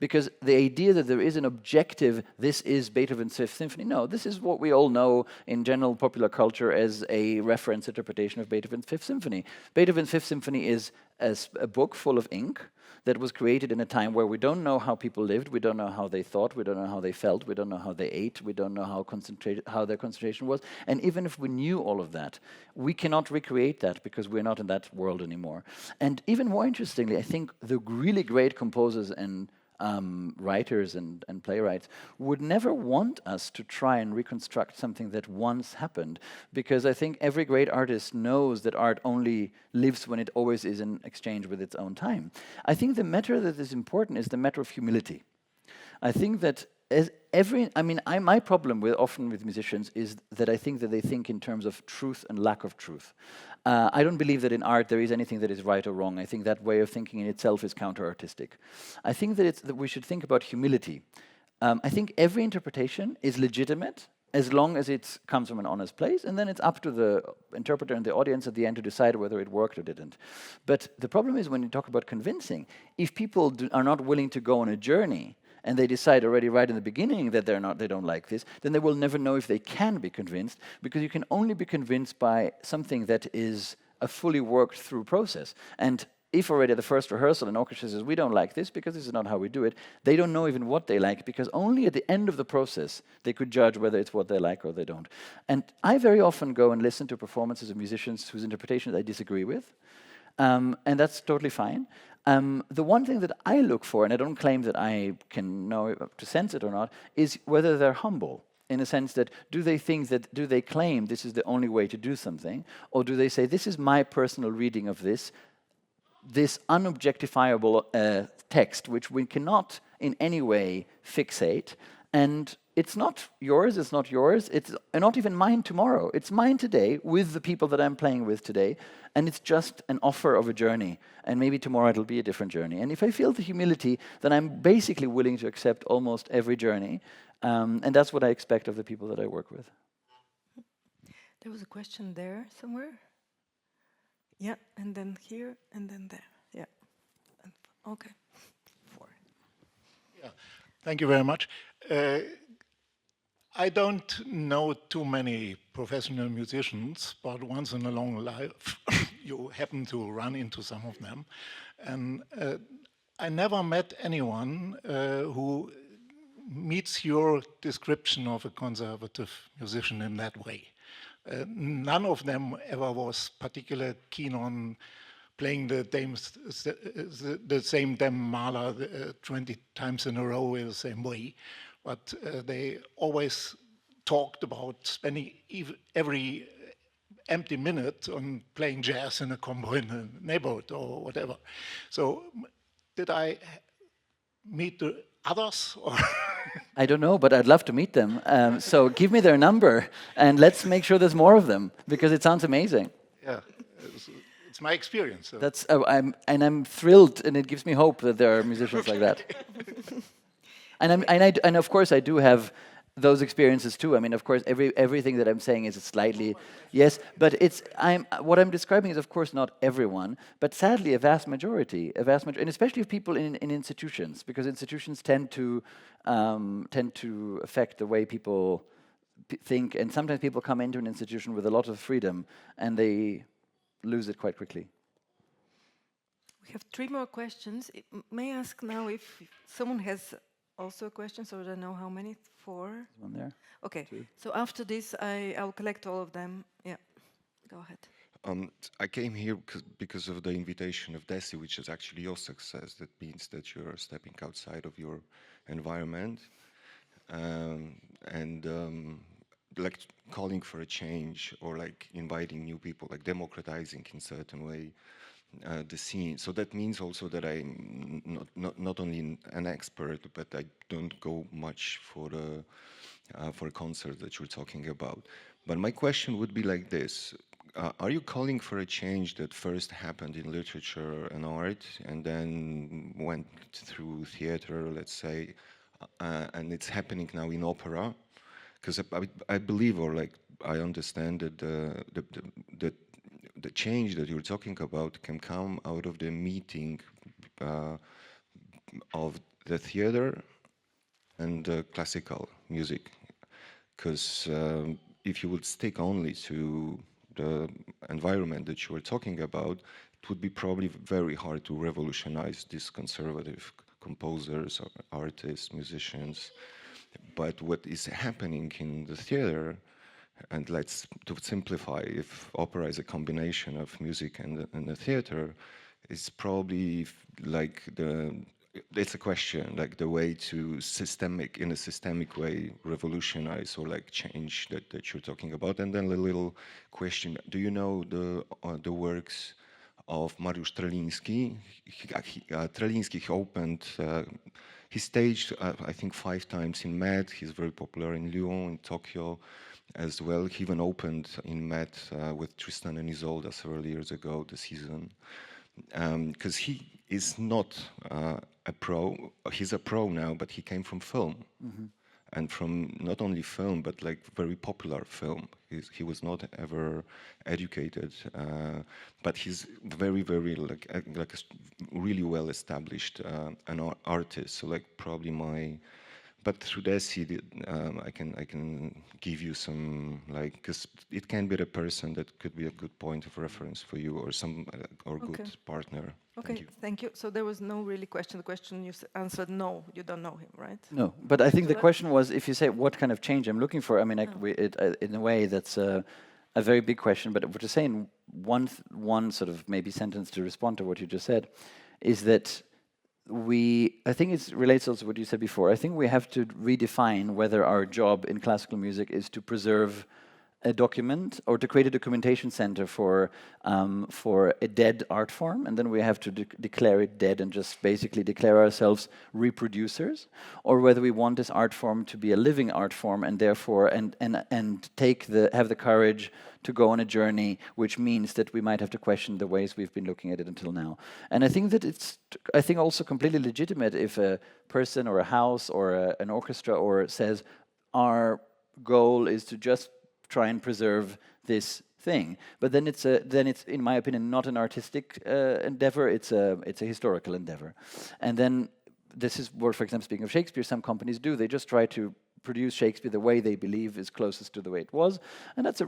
Because the idea that there is an objective, this is Beethoven's Fifth Symphony, no, this is what we all know in general popular culture as a reference interpretation of Beethoven's Fifth Symphony. Beethoven's Fifth Symphony is as a book full of ink that was created in a time where we don't know how people lived, we don't know how they thought, we don't know how they felt, we don't know how they ate, we don't know how their concentration was. And even if we knew all of that, we cannot recreate that because we're not in that world anymore. And even more interestingly, I think the really great composers and writers and playwrights would never want us to try and reconstruct something that once happened, because I think every great artist knows that art only lives when it always is in exchange with its own time. I think the matter that is important is the matter of humility. I think that my problem often with musicians is that I think that they think in terms of truth and lack of truth. I don't believe that in art there is anything that is right or wrong. I think that way of thinking in itself is counter-artistic. I think that we should think about humility. I think every interpretation is legitimate as long as it comes from an honest place, and then it's up to the interpreter and the audience at the end to decide whether it worked or didn't. But the problem is when you talk about convincing, if people are not willing to go on a journey, and they decide already right in the beginning that they don't like this, then they will never know if they can be convinced, because you can only be convinced by something that is a fully worked through process. And if already at the first rehearsal an orchestra says, we don't like this because this is not how we do it, they don't know even what they like, because only at the end of the process they could judge whether it's what they like or they don't. And I very often go and listen to performances of musicians whose interpretations I disagree with, and that's totally fine. The one thing that I look for, and I don't claim that I can know to sense it or not, is whether they're humble, in a sense that do they claim this is the only way to do something, or do they say this is my personal reading of this unobjectifiable text which we cannot in any way fixate, and it's not yours, it's not even mine tomorrow. It's mine today with the people that I'm playing with today, and it's just an offer of a journey, and maybe tomorrow it'll be a different journey. And if I feel the humility, then I'm basically willing to accept almost every journey, and that's what I expect of the people that I work with. There was a question there somewhere. Yeah, and then here, and then there. Yeah. Okay. 4. Yeah. Thank you very much. I don't know too many professional musicians, but once in a long life you happen to run into some of them. And I never met anyone who meets your description of a conservative musician in that way. None of them ever was particularly keen on playing the same Dem Mahler 20 times in a row in the same way. But they always talked about spending every empty minute on playing jazz in a combo in the neighborhood or whatever. So did I meet the others? Or I don't know, but I'd love to meet them. So give me their number and let's make sure there's more of them, because it sounds amazing. Yeah, it's my experience. So. That's I'm thrilled, and it gives me hope that there are musicians like that. And of course I do have those experiences too. I mean, of course, everything that I'm saying is slightly yes, but what I'm describing is of course not everyone, but sadly a vast majority, and especially of people in institutions, because institutions tend to affect the way people think, and sometimes people come into an institution with a lot of freedom and they lose it quite quickly. We have 3 more questions. May I ask now if someone has also a question, so I don't know how many. 4. One there. Okay. 2. So after this, I'll collect all of them. Yeah. Go ahead. I came here because of the invitation of DESSY, which is actually your success. That means that you're stepping outside of your environment and like calling for a change, or like inviting new people, like democratizing in certain way the scene. So that means also that I not only an expert, but I don't go much for concerts that you're talking about. But my question would be like this. Are you calling for a change that first happened in literature and art and then went through theater, let's say, and it's happening now in opera? Because I believe, or like I understand that the change that you're talking about can come out of the meeting of the theater and classical music. Because if you would stick only to the environment that you were talking about, it would be probably very hard to revolutionize these conservative composers, or artists, musicians. But what is happening in the theater, and let's to simplify, if opera is a combination of music and the theater, is probably like it's a question, like the way to in a systemic way, revolutionize or like change that you're talking about. And then a little question, do you know the works of Mariusz Treliński? Treliński opened, he staged, I think 5 times in Met. He's very popular in Lyon, in Tokyo as well. He even opened in Met with Tristan and Isolde several years ago, the season. Because he is not a pro, he's a pro now, but he came from film. And from not only film, but like very popular film. He was not ever educated, but he's very, very like a really well established an artist. So like probably but through DESSY, I can give you some like, because it can be the person that could be a good point of reference for you, or some or good partner. Okay, thank you. So there was no really question. The question you answered, no, you don't know him, right? No, but I think the question was, if you say what kind of change I'm looking for, I mean, in a way that's a very big question, but to say in one sort of maybe sentence to respond to what you just said, is that I think it relates also to what you said before. I think we have to redefine whether our job in classical music is to preserve a document or to create a documentation center for a dead art form, and then we have to declare it dead and just basically declare ourselves reproducers, or whether we want this art form to be a living art form and therefore and have the courage to go on a journey, which means that we might have to question the ways we've been looking at it until now. And I think that it's also completely legitimate if a person or a house or an orchestra says our goal is to just try and preserve this thing, but then it's in my opinion not an artistic endeavor. It's a historical endeavor, and then this is what, for example, speaking of Shakespeare, some companies do. They just try to produce Shakespeare the way they believe is closest to the way it was, and that's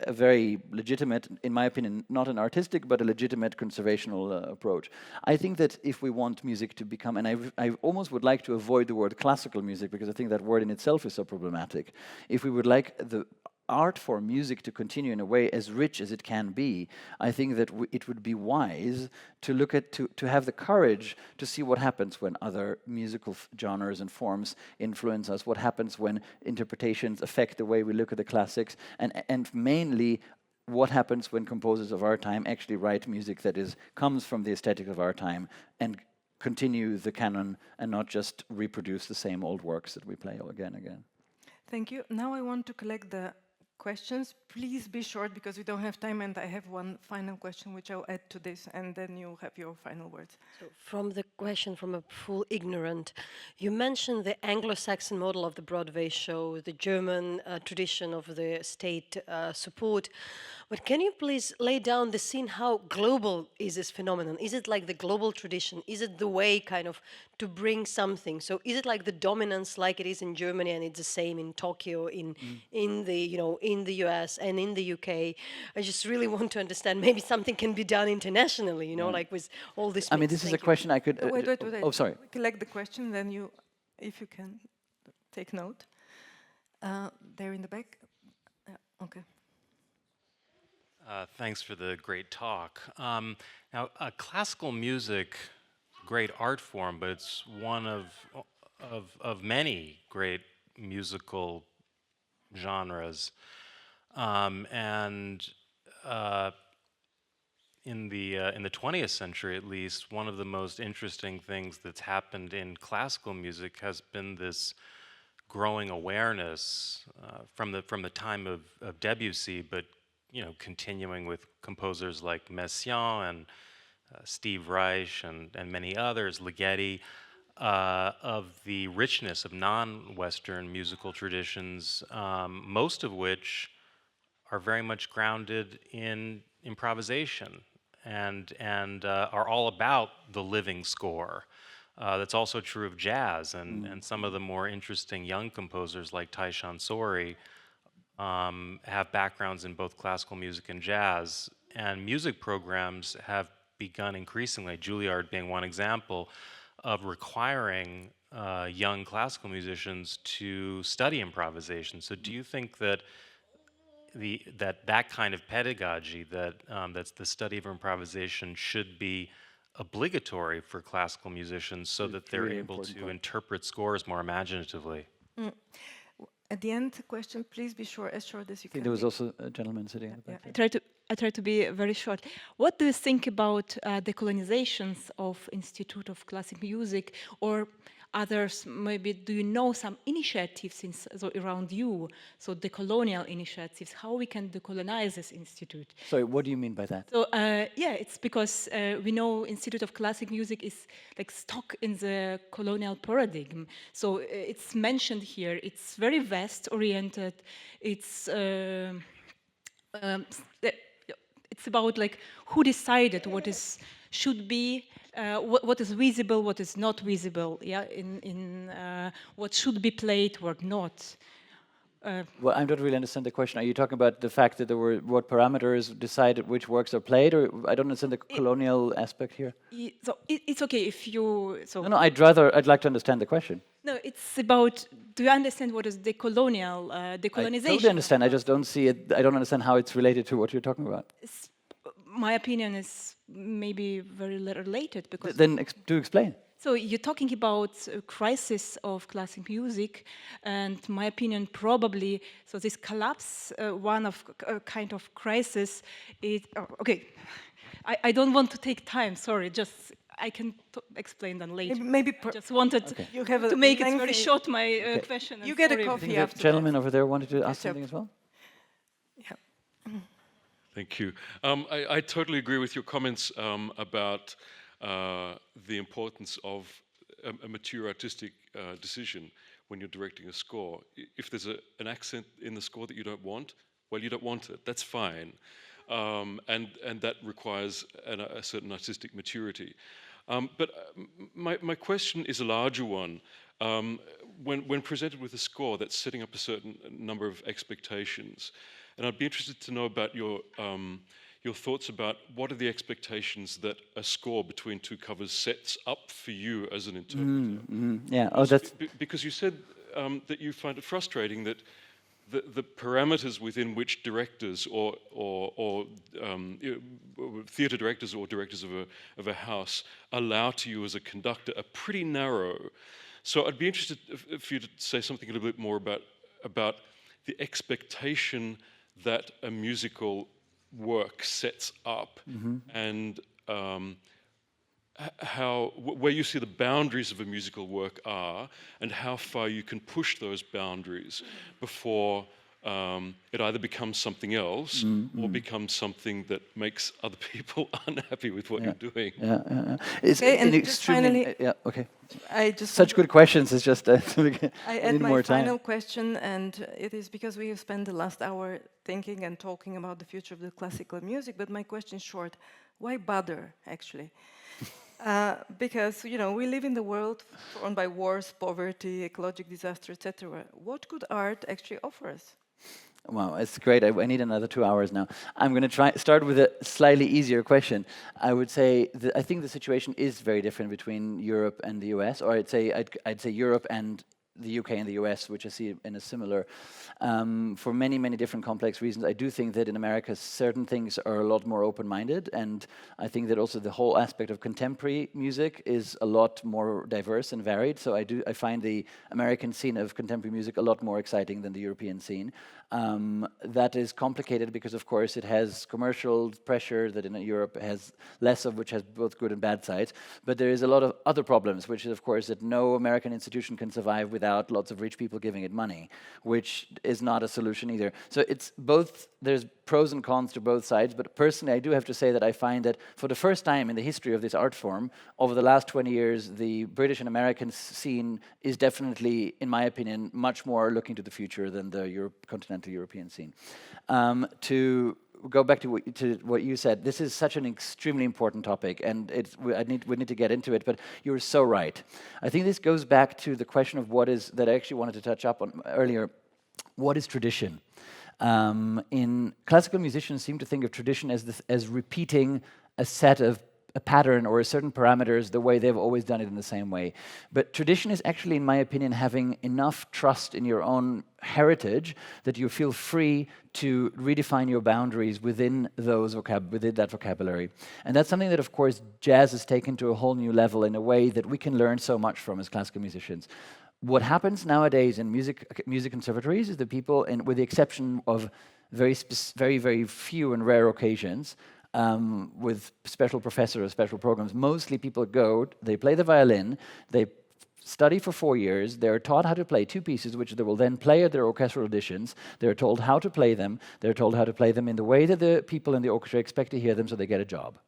a very legitimate, in my opinion, not an artistic, but a legitimate conservational approach. I think that if we want music to become, and I almost would like to avoid the word classical music, because I think that word in itself is so problematic. If we would like the art for music to continue in a way as rich as it can be, I think that it would be wise to look at, to have the courage to see what happens when other musical genres and forms influence us, what happens when interpretations affect the way we look at the classics, and mainly what happens when composers of our time actually write music that comes from the aesthetic of our time and continue the canon and not just reproduce the same old works that we play again and again. Thank you. Now I want to collect the questions. Please be short because we don't have time, and I have one final question which I'll add to this, and then you have your final words. So from the question from a full ignorant, you mentioned the Anglo-Saxon model of the Broadway show, the German tradition of the state support, but can you please lay down the scene? How global is this phenomenon? Is it like the global tradition? Is it the way kind of to bring something? So is it like the dominance like it is in Germany and it's the same in Tokyo, in the US and in the UK? I just really want to understand, maybe something can be done internationally, like with all this. I mean, this is a question I could... Wait. Oh, sorry. Collect the question, then you, if you can, take note. There in the back. Okay. Thanks for the great talk. Now, classical music, great art form, but it's one of many great musical genres. in the 20th century, at least, one of the most interesting things that's happened in classical music has been this growing awareness from the time of Debussy, but continuing with composers like Messiaen and Steve Reich and many others, Ligeti, of the richness of non-Western musical traditions, most of which are very much grounded in improvisation and are all about the living score. That's also true of jazz, and some of the more interesting young composers like Taishan Sori have backgrounds in both classical music and jazz, and music programs have begun increasingly, Juilliard being one example, of requiring young classical musicians to study improvisation. So do you think that that kind of pedagogy, that's the study of improvisation, should be obligatory for classical musicians so that they're able to interpret scores more imaginatively? At the end, question, please be as short as you can. There was also a gentleman sitting in the back. I try to be very short. What do you think about the colonizations of Institute of Classic Music or others? Maybe do you know some initiatives around you? So the colonial initiatives, how we can decolonize this institute? Sorry, what do you mean by that? So yeah, it's because we know Institute of Classic Music is like stuck in the colonial paradigm. So it's mentioned here. It's very West-oriented. It's about like who decided what should be, what is visible, what is not visible. Yeah, in what should be played or not. Well, I don't really understand the question. Are you talking about the fact that what parameters decided which works are played, or I don't understand the colonial aspect here? So it's okay if you. So no, I'd like to understand the question. No, it's about. Do you understand what is decolonial, decolonization? I totally understand. I just don't see it. I don't understand how it's related to what you're talking about. My opinion is maybe very related because. Then do explain. So you're talking about a crisis of classic music, and my opinion probably, so this collapse, one of a kind of crisis, is, okay, I don't want to take time, sorry, just I can explain them later. Maybe I just wanted to make it very short, my question. You get a coffee after. The gentleman over there wanted to ask something as well? Yeah. Thank you. I totally agree with your comments about the importance of a mature artistic decision when you're directing a score. If there's an accent in the score that you don't want, well, you don't want it. That's fine. And that requires a certain artistic maturity. But my question is a larger one. When presented with a score that's setting up a certain number of expectations, and I'd be interested to know about your thoughts about what are the expectations that a score between two covers sets up for you as an interpreter. Yeah. Oh, that's because you said that you find it frustrating that the parameters within which directors or theatre directors or directors of a house allow to you as a conductor are pretty narrow. So I'd be interested for you to say something a little bit more about the expectation that a musical work sets up, and where you see the boundaries of a musical work are, and how far you can push those boundaries before it either becomes something else or becomes something that makes other people unhappy with what you're doing. It's and an just finally, okay. I just Such good questions. It's just I need add more my time. final question, and it is because we have spent the last hour thinking and talking about the future of the classical music. But my question is short: why bother, actually? Because we live in the world torn by wars, poverty, ecological disaster, etc. What could art actually offer us? Wow, it's great. I need another 2 hours now. I'm going to start with a slightly easier question. I would say I think the situation is very different between Europe and the US, or I'd say Europe and the UK and the US, which I see in a similar, for many, many different complex reasons. I do think that in America, certain things are a lot more open-minded, and I think that also the whole aspect of contemporary music is a lot more diverse and varied. So I find the American scene of contemporary music a lot more exciting than the European scene. That is complicated because, of course, it has commercial pressure that in Europe has less of, which has both good and bad sides. But there is a lot of other problems, which is, of course, that no American institution can survive without lots of rich people giving it money, which is not a solution either. So it's both, there's pros and cons to both sides, but personally I do have to say that I find that for the first time in the history of this art form, over the last 20 years, the British and American scene is definitely, in my opinion, much more looking to the future than the continental European scene. To go back to what you said, this is such an extremely important topic, and we need to get into it, but you're so right. I think this goes back to the question of what is, that I actually wanted to touch up on earlier, what is tradition? In classical musicians seem to think of tradition as repeating a pattern or a certain parameters the way they've always done it in the same way. But tradition is actually, in my opinion, having enough trust in your own heritage that you feel free to redefine your boundaries within within that vocabulary. And that's something that, of course, jazz has taken to a whole new level in a way that we can learn so much from as classical musicians. What happens nowadays in music conservatories is that people, with the exception of very, very few and rare occasions, with special professors or special programs, mostly people go, they play the violin, they study for 4 years, they're taught how to play 2 pieces, which they will then play at their orchestral auditions, they're told how to play them, they're told how to play them in the way that the people in the orchestra expect to hear them, so they get a job.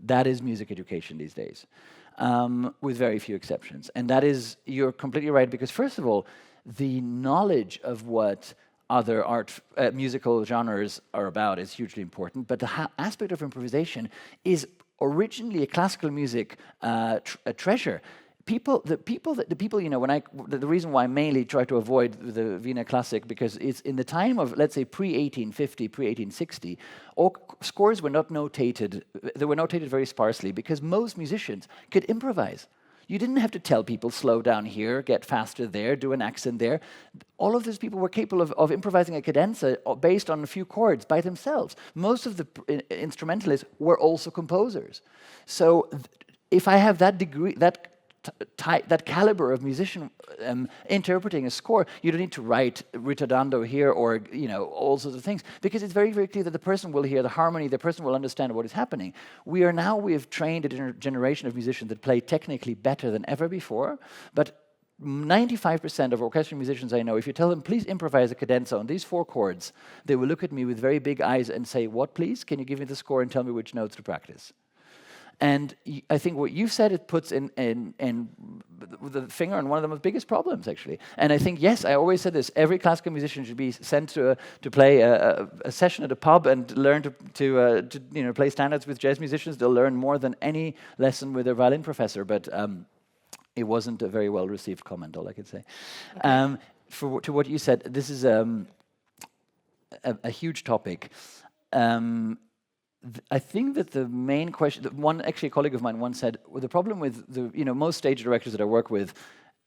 That is music education these days. With very few exceptions. And that is, you're completely right, because first of all, the knowledge of what other musical genres are about is hugely important, but the aspect of improvisation is originally a classical music a treasure. The people, you know, the reason why I mainly try to avoid the Wiener Classic, because it's in the time of, let's say, pre-1850, pre-1860, scores were not notated, they were notated very sparsely, because most musicians could improvise. You didn't have to tell people, slow down here, get faster there, do an accent there. All of those people were capable of improvising a cadenza based on a few chords by themselves. Most of the instrumentalists were also composers. So if I have that degree, that caliber of musician interpreting a score, you don't need to write ritardando here or, you know, all sorts of things, because it's very, very clear that the person will hear the harmony, the person will understand what is happening. We have trained a generation of musicians that play technically better than ever before, but 95% of orchestral musicians I know, if you tell them, please improvise a cadenza on these 4 chords, they will look at me with very big eyes and say, what, please? Can you give me the score and tell me which notes to practice? And I think what you've said, it puts in the finger on one of the most biggest problems, actually. And I think, yes, I always said this, every classical musician should be sent to play a session at a pub and learn to play standards with jazz musicians. They'll learn more than any lesson with a violin professor, but it wasn't a very well-received comment, all I could say. Okay. To what you said, this is a huge topic. I think that the main question, a colleague of mine once said, well, the problem with most stage directors that I work with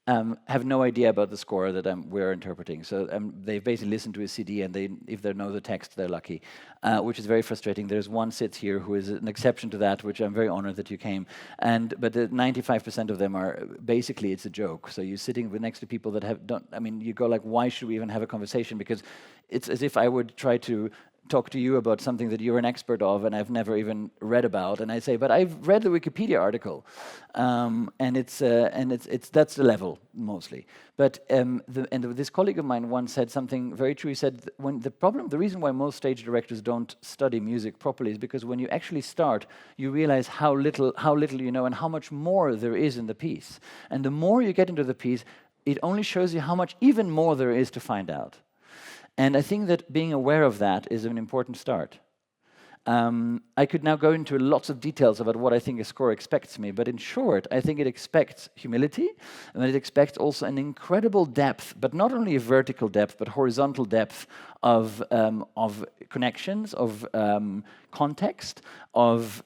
have no idea about the score that we're interpreting. So they basically listen to a CD, and if they know the text, they're lucky, which is very frustrating. There's one sits here who is an exception to that, which I'm very honored that you came. But the 95% of them are basically, it's a joke. So you're sitting next to people that you go like, why should we even have a conversation? Because it's as if I would try to talk to you about something that you're an expert of and I've never even read about, and I say, but I've read the Wikipedia article, and that's the level mostly. But this colleague of mine once said something very true. He said, the reason why most stage directors don't study music properly is because when you actually start, you realize how little you know and how much more there is in the piece. And the more you get into the piece, it only shows you how much even more there is to find out. And I think that being aware of that is an important start. I could now go into lots of details about what I think a score expects me, but in short, I think it expects humility, and it expects also an incredible depth, but not only a vertical depth, but horizontal depth of connections, of context, of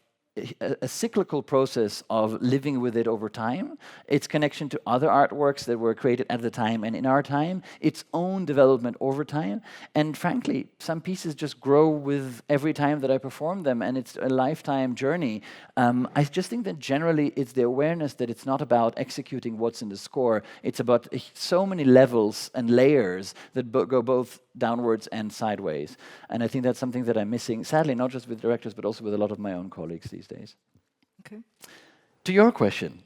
a cyclical process of living with it over time, its connection to other artworks that were created at the time and in our time, its own development over time, and frankly, some pieces just grow with every time that I perform them, and it's a lifetime journey. I just think that generally it's the awareness that it's not about executing what's in the score, it's about so many levels and layers that go both downwards and sideways. And I think that's something that I'm missing, sadly, not just with directors, but also with a lot of my own colleagues these days. Okay. To your question.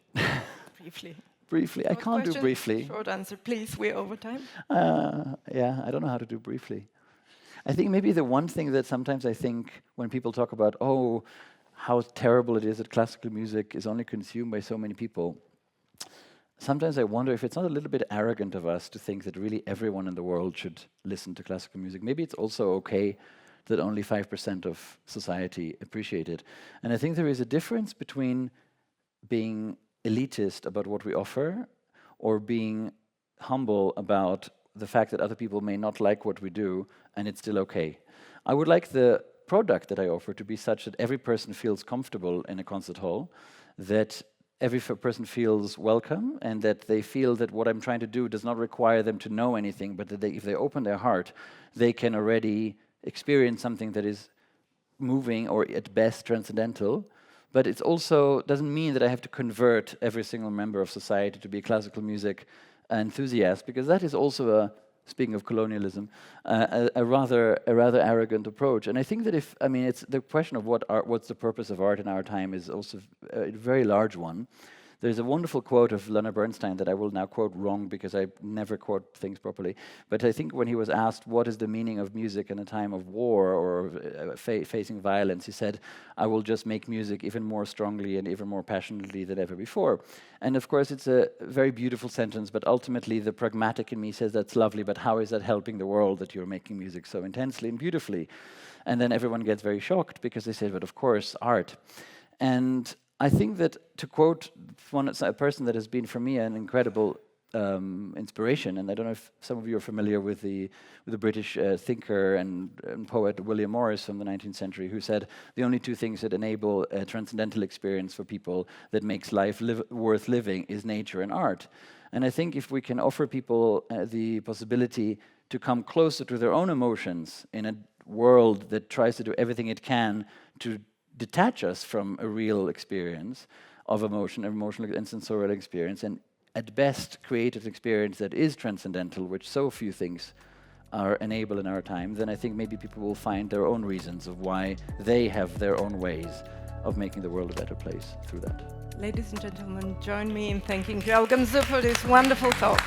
Briefly. Briefly. I can't do briefly. Short answer, please. We're over time. Yeah, I don't know how to do briefly. I think maybe the one thing that sometimes I think when people talk about, oh, how terrible it is that classical music is only consumed by so many people, sometimes I wonder if it's not a little bit arrogant of us to think that really everyone in the world should listen to classical music. Maybe it's also okay that only 5% of society appreciate it. And I think there is a difference between being elitist about what we offer or being humble about the fact that other people may not like what we do and it's still okay. I would like the product that I offer to be such that every person feels comfortable in a concert hall, that every person feels welcome, and that they feel that what I'm trying to do does not require them to know anything, but that if they open their heart, they can already experience something that is moving or at best transcendental. But it also doesn't mean that I have to convert every single member of society to be a classical music enthusiast, because that is also speaking of colonialism, a rather arrogant approach. And I think that it's the question of what's the purpose of art in our time is also a very large one. There's a wonderful quote of Leonard Bernstein that I will now quote wrong because I never quote things properly. But I think when he was asked what is the meaning of music in a time of war or facing violence, he said, I will just make music even more strongly and even more passionately than ever before. And of course it's a very beautiful sentence, but ultimately the pragmatic in me says that's lovely, but how is that helping the world that you're making music so intensely and beautifully? And then everyone gets very shocked because they say, but of course, art. And I think that, to quote a person that has been for me an incredible inspiration, and I don't know if some of you are familiar with the British thinker and poet William Morris from the 19th century, who said the only two things that enable a transcendental experience for people that makes life worth living is nature and art. And I think if we can offer people the possibility to come closer to their own emotions in a world that tries to do everything it can to detach us from a real experience of emotional and sensorial experience, and at best create an experience that is transcendental, which so few things are enable in our time, then I think maybe people will find their own reasons of why they have their own ways of making the world a better place through that. Ladies and gentlemen, join me in thanking Yoel Gamzou for this wonderful talk.